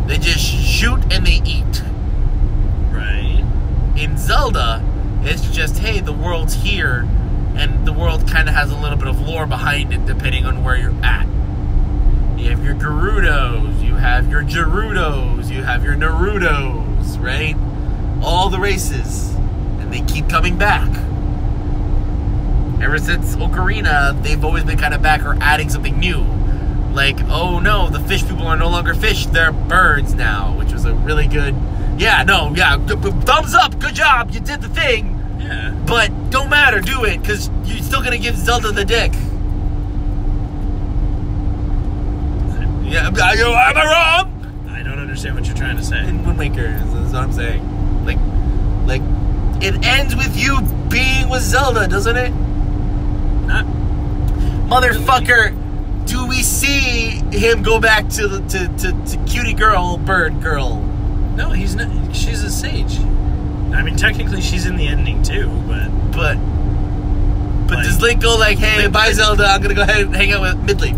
They just shoot and they eat. Right. In Zelda, it's just, hey, the world's here, and the world kind of has a little bit of lore behind it depending on where you're at. You have your Gerudos, you have your Gerudos, you have your Narutos, right? All the races. And they keep coming back. Ever since Ocarina, they've always been kind of back or adding something new. Like, oh no, the fish people are no longer fish, they're birds now, which was a really good... thumbs up, good job, you did the thing. Yeah. But don't matter, do it, because you're still going to give Zelda the dick. Yeah, am I wrong? I don't understand what you're trying to say. In Wind Waker, is what I'm saying. Like, it ends with you being with Zelda, doesn't it? Not... Motherfucker, do we see him go back to cutie girl, bird girl? No, he's not. She's a sage. I mean, technically, she's in the ending too, but like, does Link go like, hey, bye Zelda, I'm gonna go ahead and hang out with Medley?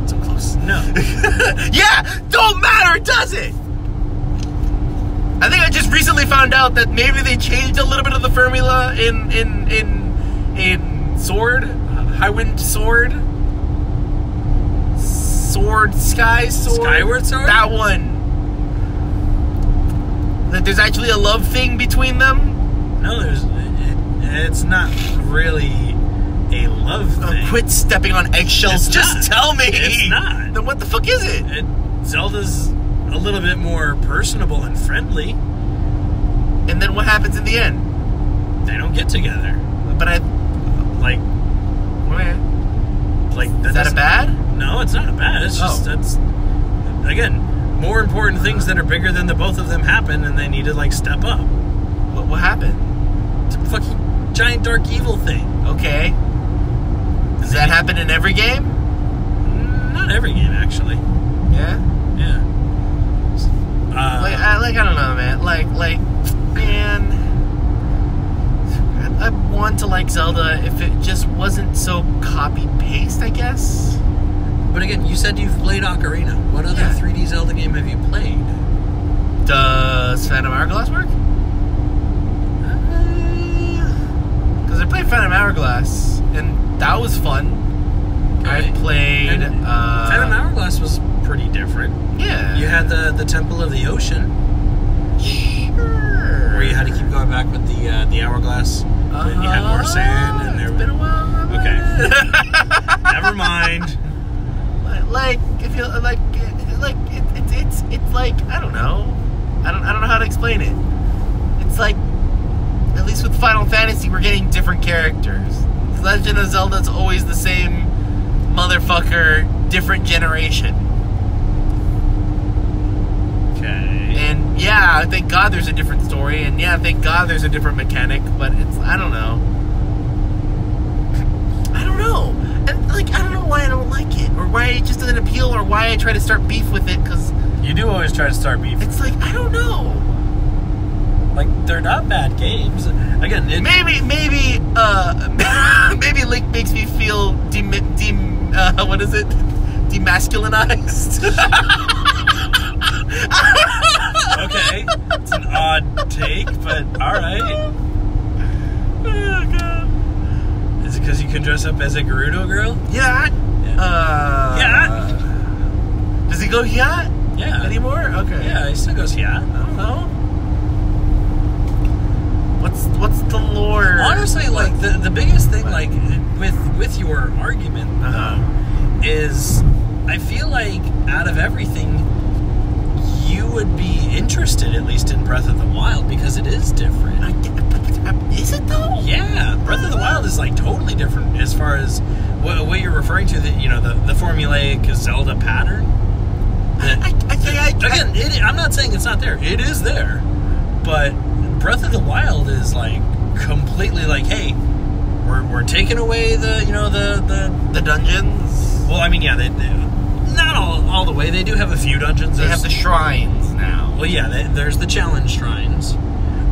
So close. No. Yeah, don't matter, does it? I think I just recently found out that maybe they changed a little bit of the formula in Sword, Highwind Sword, Sky Sword, Skyward Sword. That one. That there's actually a love thing between them. No, it's not really a love thing. Quit stepping on eggshells. Just tell me. It's not. Then what the fuck is it? Zelda's a little bit more personable and friendly. And then what happens in the end? They don't get together. But is that a bad? No, it's not a bad. It's just that's again more important things that are bigger than the both of them happen, and they need to like step up. What happened? It's a fucking giant dark evil thing. Okay. Does that happen in every game? Not every game, actually. Yeah. Yeah. I don't know, man. Man, I want to like Zelda if it just wasn't so copy-paste, I guess. But again, you said you've played Ocarina. What other 3D Zelda game have you played? Does Phantom Hourglass work? Because I played Phantom Hourglass, and that was fun. Okay. I played... Phantom Hourglass was pretty different. Yeah. You had the Temple of the Ocean. Sure. Where you had to keep going back with the hourglass. And you had more sand. And it's been a while. Okay. Never mind. If you it's like I don't know. I don't know how to explain it. It's like, at least with Final Fantasy, we're getting different characters. Legend of Zelda's always the same motherfucker, different generation. Okay. And yeah, thank God there's a different story, and yeah, thank God there's a different mechanic, but it's, I don't know. And I don't know why I don't like it, or why it just doesn't appeal, or why I try to start beef with it, because... You do always try to start beef. It's like, I don't know. Like, they're not bad games. Again, maybe makes me feel what is it? Demasculinized. Okay, it's an odd take, but all right. Oh god. Is it because you can dress up as a Gerudo girl? Yeah. Yeah. Does he go yacht? Yeah. Anymore? Okay. Yeah, he still goes yeah. I don't know. What's the lore? Honestly, like the biggest thing, like with your argument, is I feel like out of everything, you would be interested at least in Breath of the Wild because it is different. Is it though? Yeah, Breath of the Wild is like totally different as far as what you're referring to. The formulaic Zelda pattern. I'm not saying it's not there. It is there, but Breath of the Wild is like completely like, hey, we're taking away the dungeons. Well, I mean, yeah, they not all the way. They do have a few dungeons. They have the shrines now. Well, yeah, there's the challenge shrines,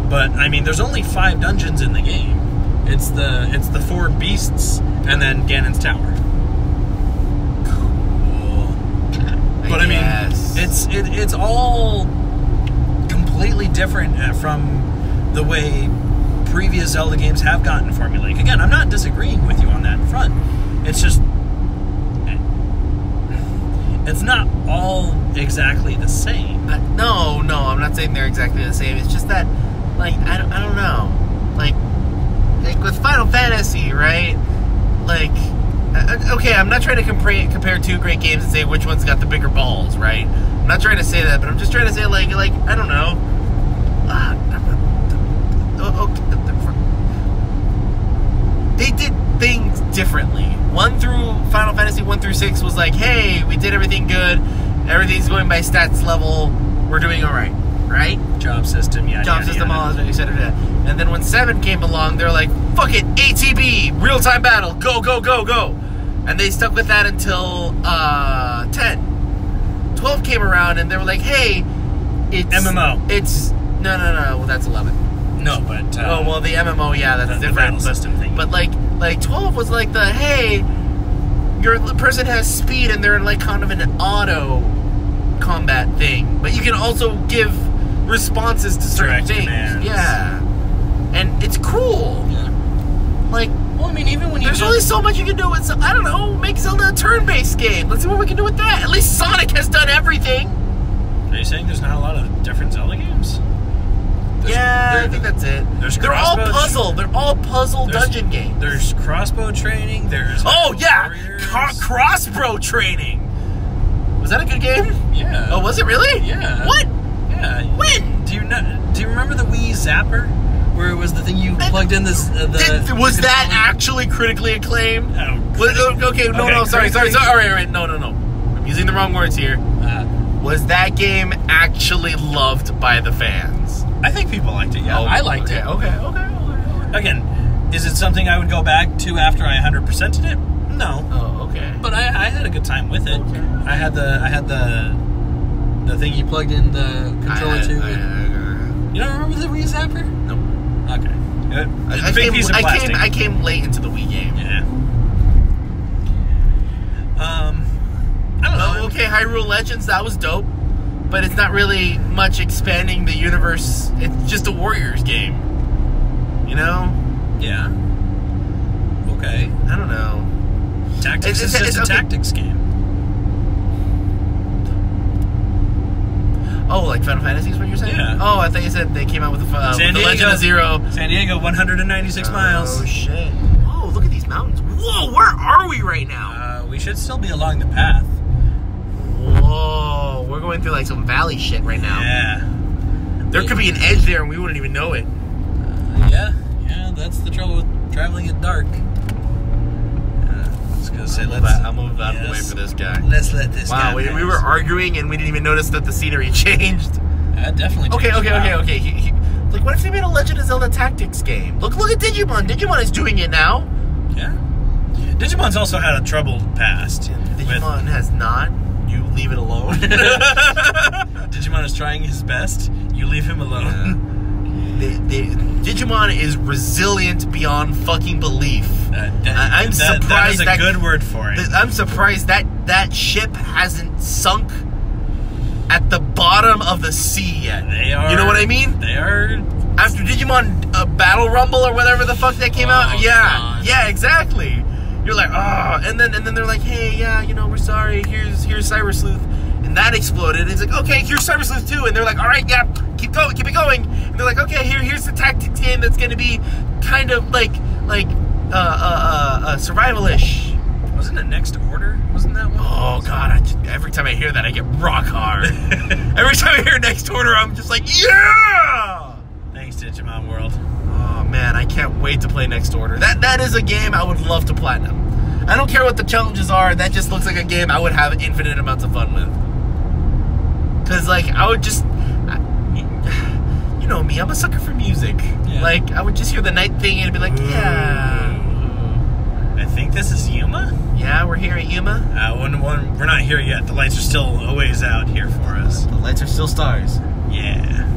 but I mean, there's only 5 dungeons in the game. It's the 4 beasts and then Ganon's Tower. Cool. But I mean, it's all completely different from the way previous Zelda games have gotten formulaic. Again, I'm not disagreeing with you on that front. It's just it's not all exactly the same. No, I'm not saying they're exactly the same. It's just that, like, I don't know. Like with Final Fantasy, right? Like, okay, I'm not trying to compare 2 great games and say which one's got the bigger balls, right? I'm not trying to say that, but I'm just trying to say, like I don't know. They did things differently. Final Fantasy 1 through 6 was like, hey, we did everything good. Everything's going by stats level. We're doing all right, right? Job system, yeah. All etc. And then when 7 came along, they're like, fuck it, ATB, real-time battle, go, go, go, go. And they stuck with that until 10. 12 came around, and they were like, hey, it's... MMO. It's... No, well, that's 11. No, but... the MMO, yeah, that's different. The battle system thing. But, like 12 was like the, hey, your person has speed, and they're in, like, kind of an auto combat thing. But you can also give responses to certain things. Commands. Yeah. And it's cool. Yeah. Like... Well, I mean, even when there's only so much you can do with... I don't know, make Zelda a turn-based game. Let's see what we can do with that. At least Sonic has done everything. Are you saying there's not a lot of different Zelda games? I think that's it. They're all puzzle. They're all puzzle dungeon games. There's crossbow training. There's crossbow training. Was that a good game? Yeah. Oh, was it really? Yeah. What? Yeah. When? Do you remember the Wii Zapper, where it was the thing you plugged in this? Was that actually critically acclaimed? Okay. No. Sorry. All right. No. I'm using the wrong words here. Was that game actually loved by the fans? I think people liked it, yeah. I liked it. Okay. Again, is it something I would go back to after I 100%ed it? No. Oh, okay. But I had a good time with it. Okay. I had the thing you plugged in the controller to. You don't remember the Wii Zapper? No. Okay. It's a big piece of plastic. I came late into the Wii game. Yeah. I don't know. Okay, Hyrule Legends, that was dope. But it's not really much expanding the universe. It's just a Warriors game. You know? Yeah. Okay. I don't know. Tactics is just a tactics game. Oh, like Final Fantasy is what you're saying? Yeah. Oh, I thought you said they came out with the Legend of Zero. San Diego, 196 miles. Oh, shit. Oh, look at these mountains. Whoa, where are we right now? We should still be along the path. Whoa, we're going through like some valley shit right now. Yeah. There could be an edge there and we wouldn't even know it. Yeah, that's the trouble with traveling at dark. I'll move out of the way for this guy. Let's let this guy. Wow, we were arguing and we didn't even notice that the scenery changed. That definitely changed. Okay. Like, what if they made a Legend of Zelda Tactics game? Look at Digimon. Digimon is doing it now. Yeah. Digimon's also had a troubled past. Digimon has not. You leave it alone. Digimon is trying his best. You leave him alone. Digimon is resilient beyond fucking belief. I'm surprised that is a good word for it. I'm surprised that ship hasn't sunk at the bottom of the sea yet. They are. You know what I mean? They are. After Digimon Battle Rumble or whatever the fuck that came out. Yeah. God. Yeah, exactly. You're like, oh, and then they're like, hey, yeah, we're sorry. Here's Cyber Sleuth. And that exploded. It's like, okay, here's Cyber Sleuth 2. And they're like, all right, yeah, keep it going. And they're like, okay, here's the tactics game that's going to be kind of like survival-ish. Wasn't it Next Order? Wasn't that one? Oh, God, every time I hear that, I get rock hard. Every time I hear Next Order, I'm just like, yeah! Thanks, Digimon World. Oh, man, I can't wait to play Next Order. That is a game I would love to platinum. I don't care what the challenges are. That just looks like a game I would have infinite amounts of fun with. Because, like, I would just... You know me, I'm a sucker for music. Yeah. Like, I would just hear the night thing and be like, yeah. I think this is Yuma? Yeah, we're here at Yuma. We're not here yet. The lights are still a ways out here for us. The lights are still stars. Yeah.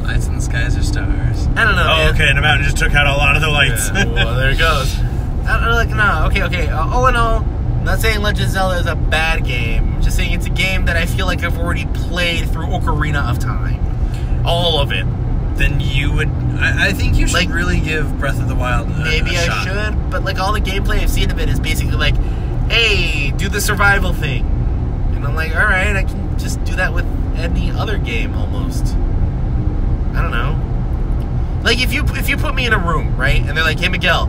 Lights in the skies are stars. I don't know, Oh, man. okay, and the mountain just took out a lot of the lights. Yeah, well, there it goes. I don't know, like, no, okay. All in all, I'm not saying Legend of Zelda is a bad game. I'm just saying it's a game that I feel like I've already played through Ocarina of Time. All of it. Then you would... I think you should really give Breath of the Wild a maybe I shot. should, but like all the gameplay I've seen of it is basically like, hey, do the survival thing. And I'm like, alright, I can just do that with any other game almost. I don't know. Like if you put me in a room, right? And they're like, hey Miguel,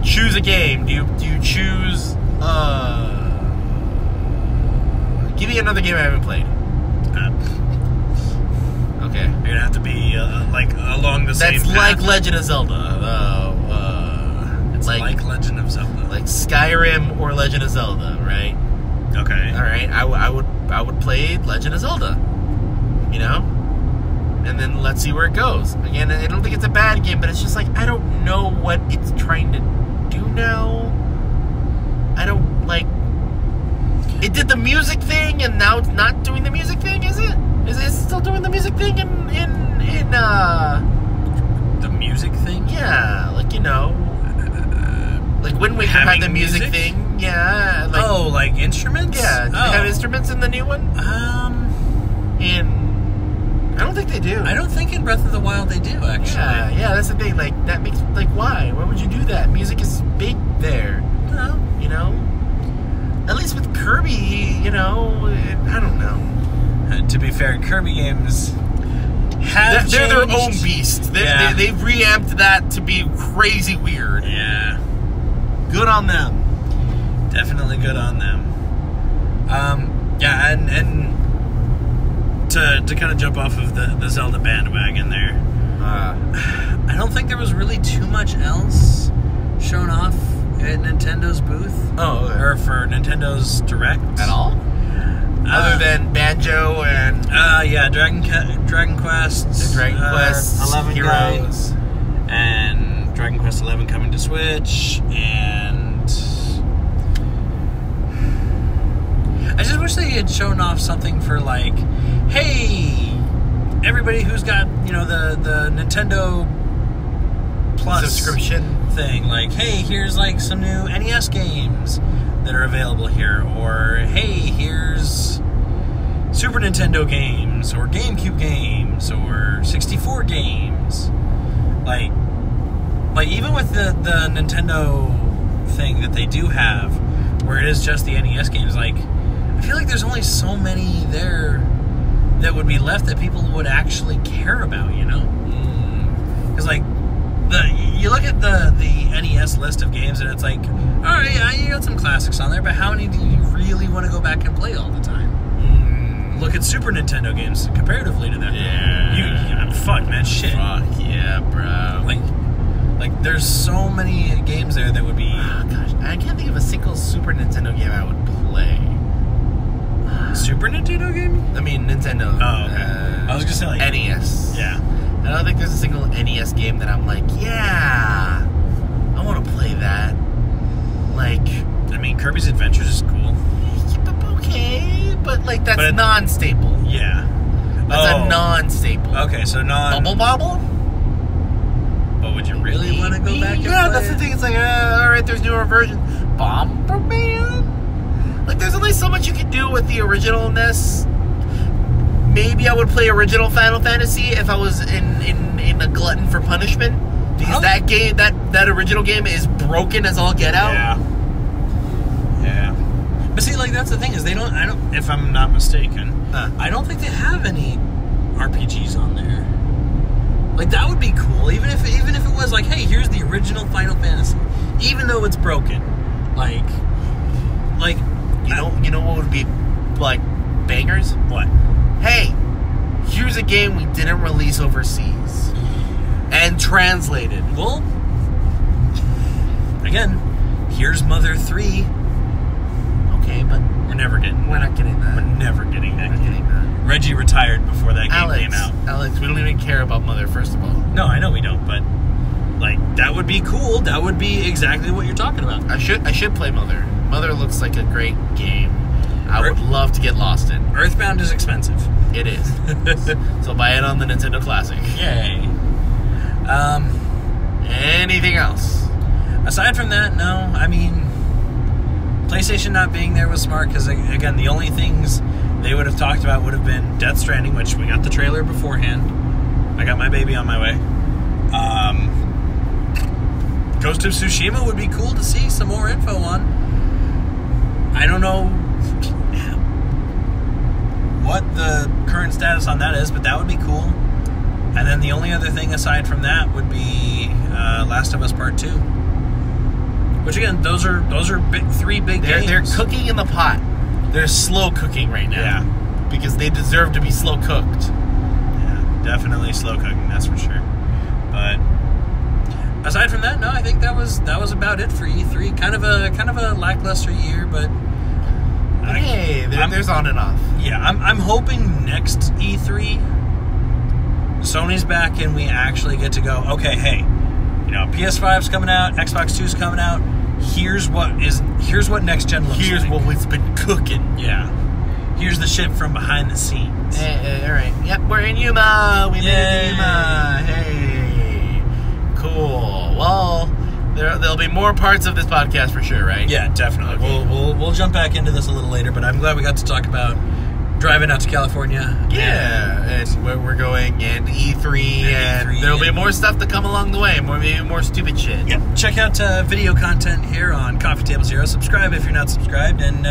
choose a game. Do you choose give me another game I haven't played. Okay. You're gonna have to be like along the same path. That's like Legend of Zelda. It's like Legend of Zelda. Like Skyrim or Legend of Zelda, right? Okay. All right. I would play Legend of Zelda. You know? And then let's see where it goes. Again, I don't think it's a bad game, but it's just like I don't know what it's trying to do now. I don't like. It did the music thing, and now it's not doing the music thing, is it? Is it still doing the music thing in the music thing? Yeah, like like Wind Waker had the music thing. Yeah. Like, like instruments? Yeah. Do they have instruments in the new one? I don't think they do. I don't think in Breath of the Wild they do, actually. Yeah, that's the thing. Like, that makes, like, why? Why would you do that? Music is big there. No. You know? At least with Kirby, I don't know. To be fair, Kirby games have They're their own beast. They've reamped that to be crazy weird. Yeah. Good on them. Definitely good on them. Yeah, and to kind of jump off of the Zelda bandwagon there, I don't think there was really too much else shown off at Nintendo's booth. Oh, okay. Or for Nintendo's Direct. At all? Other than Banjo and... yeah, Dragon Quest. The Dragon Quest 11 Heroes. And Dragon Quest 11 coming to Switch. And... I just wish they had shown off something for like, hey, everybody who's got, the Nintendo Plus subscription thing. Like, hey, here's like some new NES games that are available here, or hey, here's Super Nintendo games, or GameCube games, or 64 games. Like even with the Nintendo thing that they do have, where it is just the NES games, like I feel like there's only so many there that would be left that people would actually care about, Because like you look at the NES list of games and it's like, all right, yeah, you got some classics on there, but how many do you really want to go back and play all the time? Look at Super Nintendo games comparatively to that. Yeah. Fuck, man, shit. Fuck yeah, bro. Like there's so many games there that would be... Oh, gosh, I can't think of a single Super Nintendo game I would play. Super Nintendo game? I mean, Nintendo. Oh, okay. I was gonna say like... NES. Yeah. I don't think there's a single NES game that I'm like, yeah, I want to play that. Like... I mean, Kirby's Adventures is cool. Okay, but like that's non-staple. Yeah. That's a non-staple. Okay, so Bubble Bobble? But would you really want to go back and Yeah, play that's the thing. It's like, alright, there's newer versions. Bomberman? Like, there's only so much you can do with the originalness. Maybe I would play original Final Fantasy if I was in a glutton for punishment. Because that game, that original game is broken as all get out. Yeah. But see, like, that's the thing is I don't, if I'm not mistaken, I don't think they have any RPGs on there. Like, that would be cool, even if it was like, hey, here's the original Final Fantasy, even though it's broken. Like you know what would be like bangers? What? Hey, here's a game we didn't release overseas and translated. Well, again, here's Mother 3. Okay, but we're never getting. We're not getting that. We're never getting that. We're not getting that. Reggie retired before that game came out. Alex, we don't even care about Mother, first of all. No, I know we don't, but like that would be cool. That would be exactly what you're talking about. I should play Mother. Mother looks like a great game. I would love to get lost in. Earthbound is expensive. It is. So buy it on the Nintendo Classic. Yay. Anything else? Aside from that, no. I mean, PlayStation not being there was smart because, again, the only things they would have talked about would have been Death Stranding, which we got the trailer beforehand. I got my baby on my way. Ghost of Tsushima would be cool to see some more info on. I don't know what the current status on that is, but that would be cool. And then the only other thing aside from that would be Last of Us Part 2. Which again, those are three big games. They're cooking in the pot. They're slow cooking right now. Yeah. Because they deserve to be slow cooked. Yeah, definitely slow cooking, that's for sure. But aside from that, no, I think that was about it for E3. Kind of a lackluster year, but hey, there's on and off. Yeah, I'm hoping next E3 Sony's back and we actually get to go, okay, hey, you know, PS5's coming out, Xbox 2's coming out. Here's what next gen looks like. Here's what we've been cooking. Yeah. Here's the shit from behind the scenes. Hey, all right. Yep, we're in Yuma. We made it in Yuma. Hey, cool. Well, there'll be more parts of this podcast for sure, right? Yeah, definitely. Okay. We'll jump back into this a little later, but I'm glad we got to talk about driving out to California. Yeah, and where we're going, and E3, and there'll be more stuff to come along the way. Maybe more stupid shit. Yep. Check out video content here on Coffee Table Zero. Subscribe if you're not subscribed, and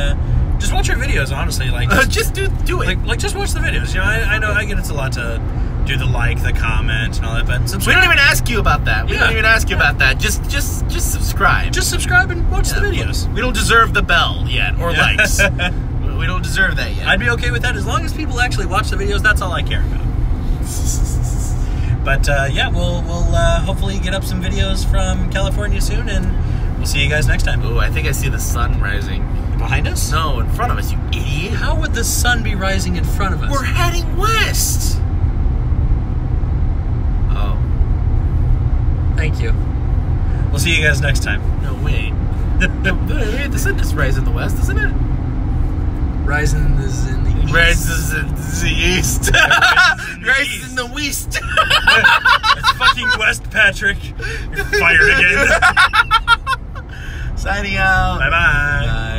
just watch our videos. Honestly, like just do it. Like just watch the videos. You know, I know I get it's a lot to do the the comment, and all that, but we don't even ask you about that. We don't even ask you about that. Just subscribe. Just subscribe and watch the videos. We don't deserve the bell yet or likes. We don't deserve that yet. I'd be okay with that as long as people actually watch the videos. That's all I care about. But yeah, we'll hopefully get up some videos from California soon, and we'll see you guys next time. Ooh, I think I see the sun rising behind us. No, in front of us, you idiot. How would the sun be rising in front of us? We're heading west. Oh, thank you. We'll see you guys next time. No, wait. The sun does rise in the west, doesn't it? Rising is in the east. Rises in the east. Rises in the west. It's fucking West, Patrick. You're fired again. Signing out. Bye-bye. Bye.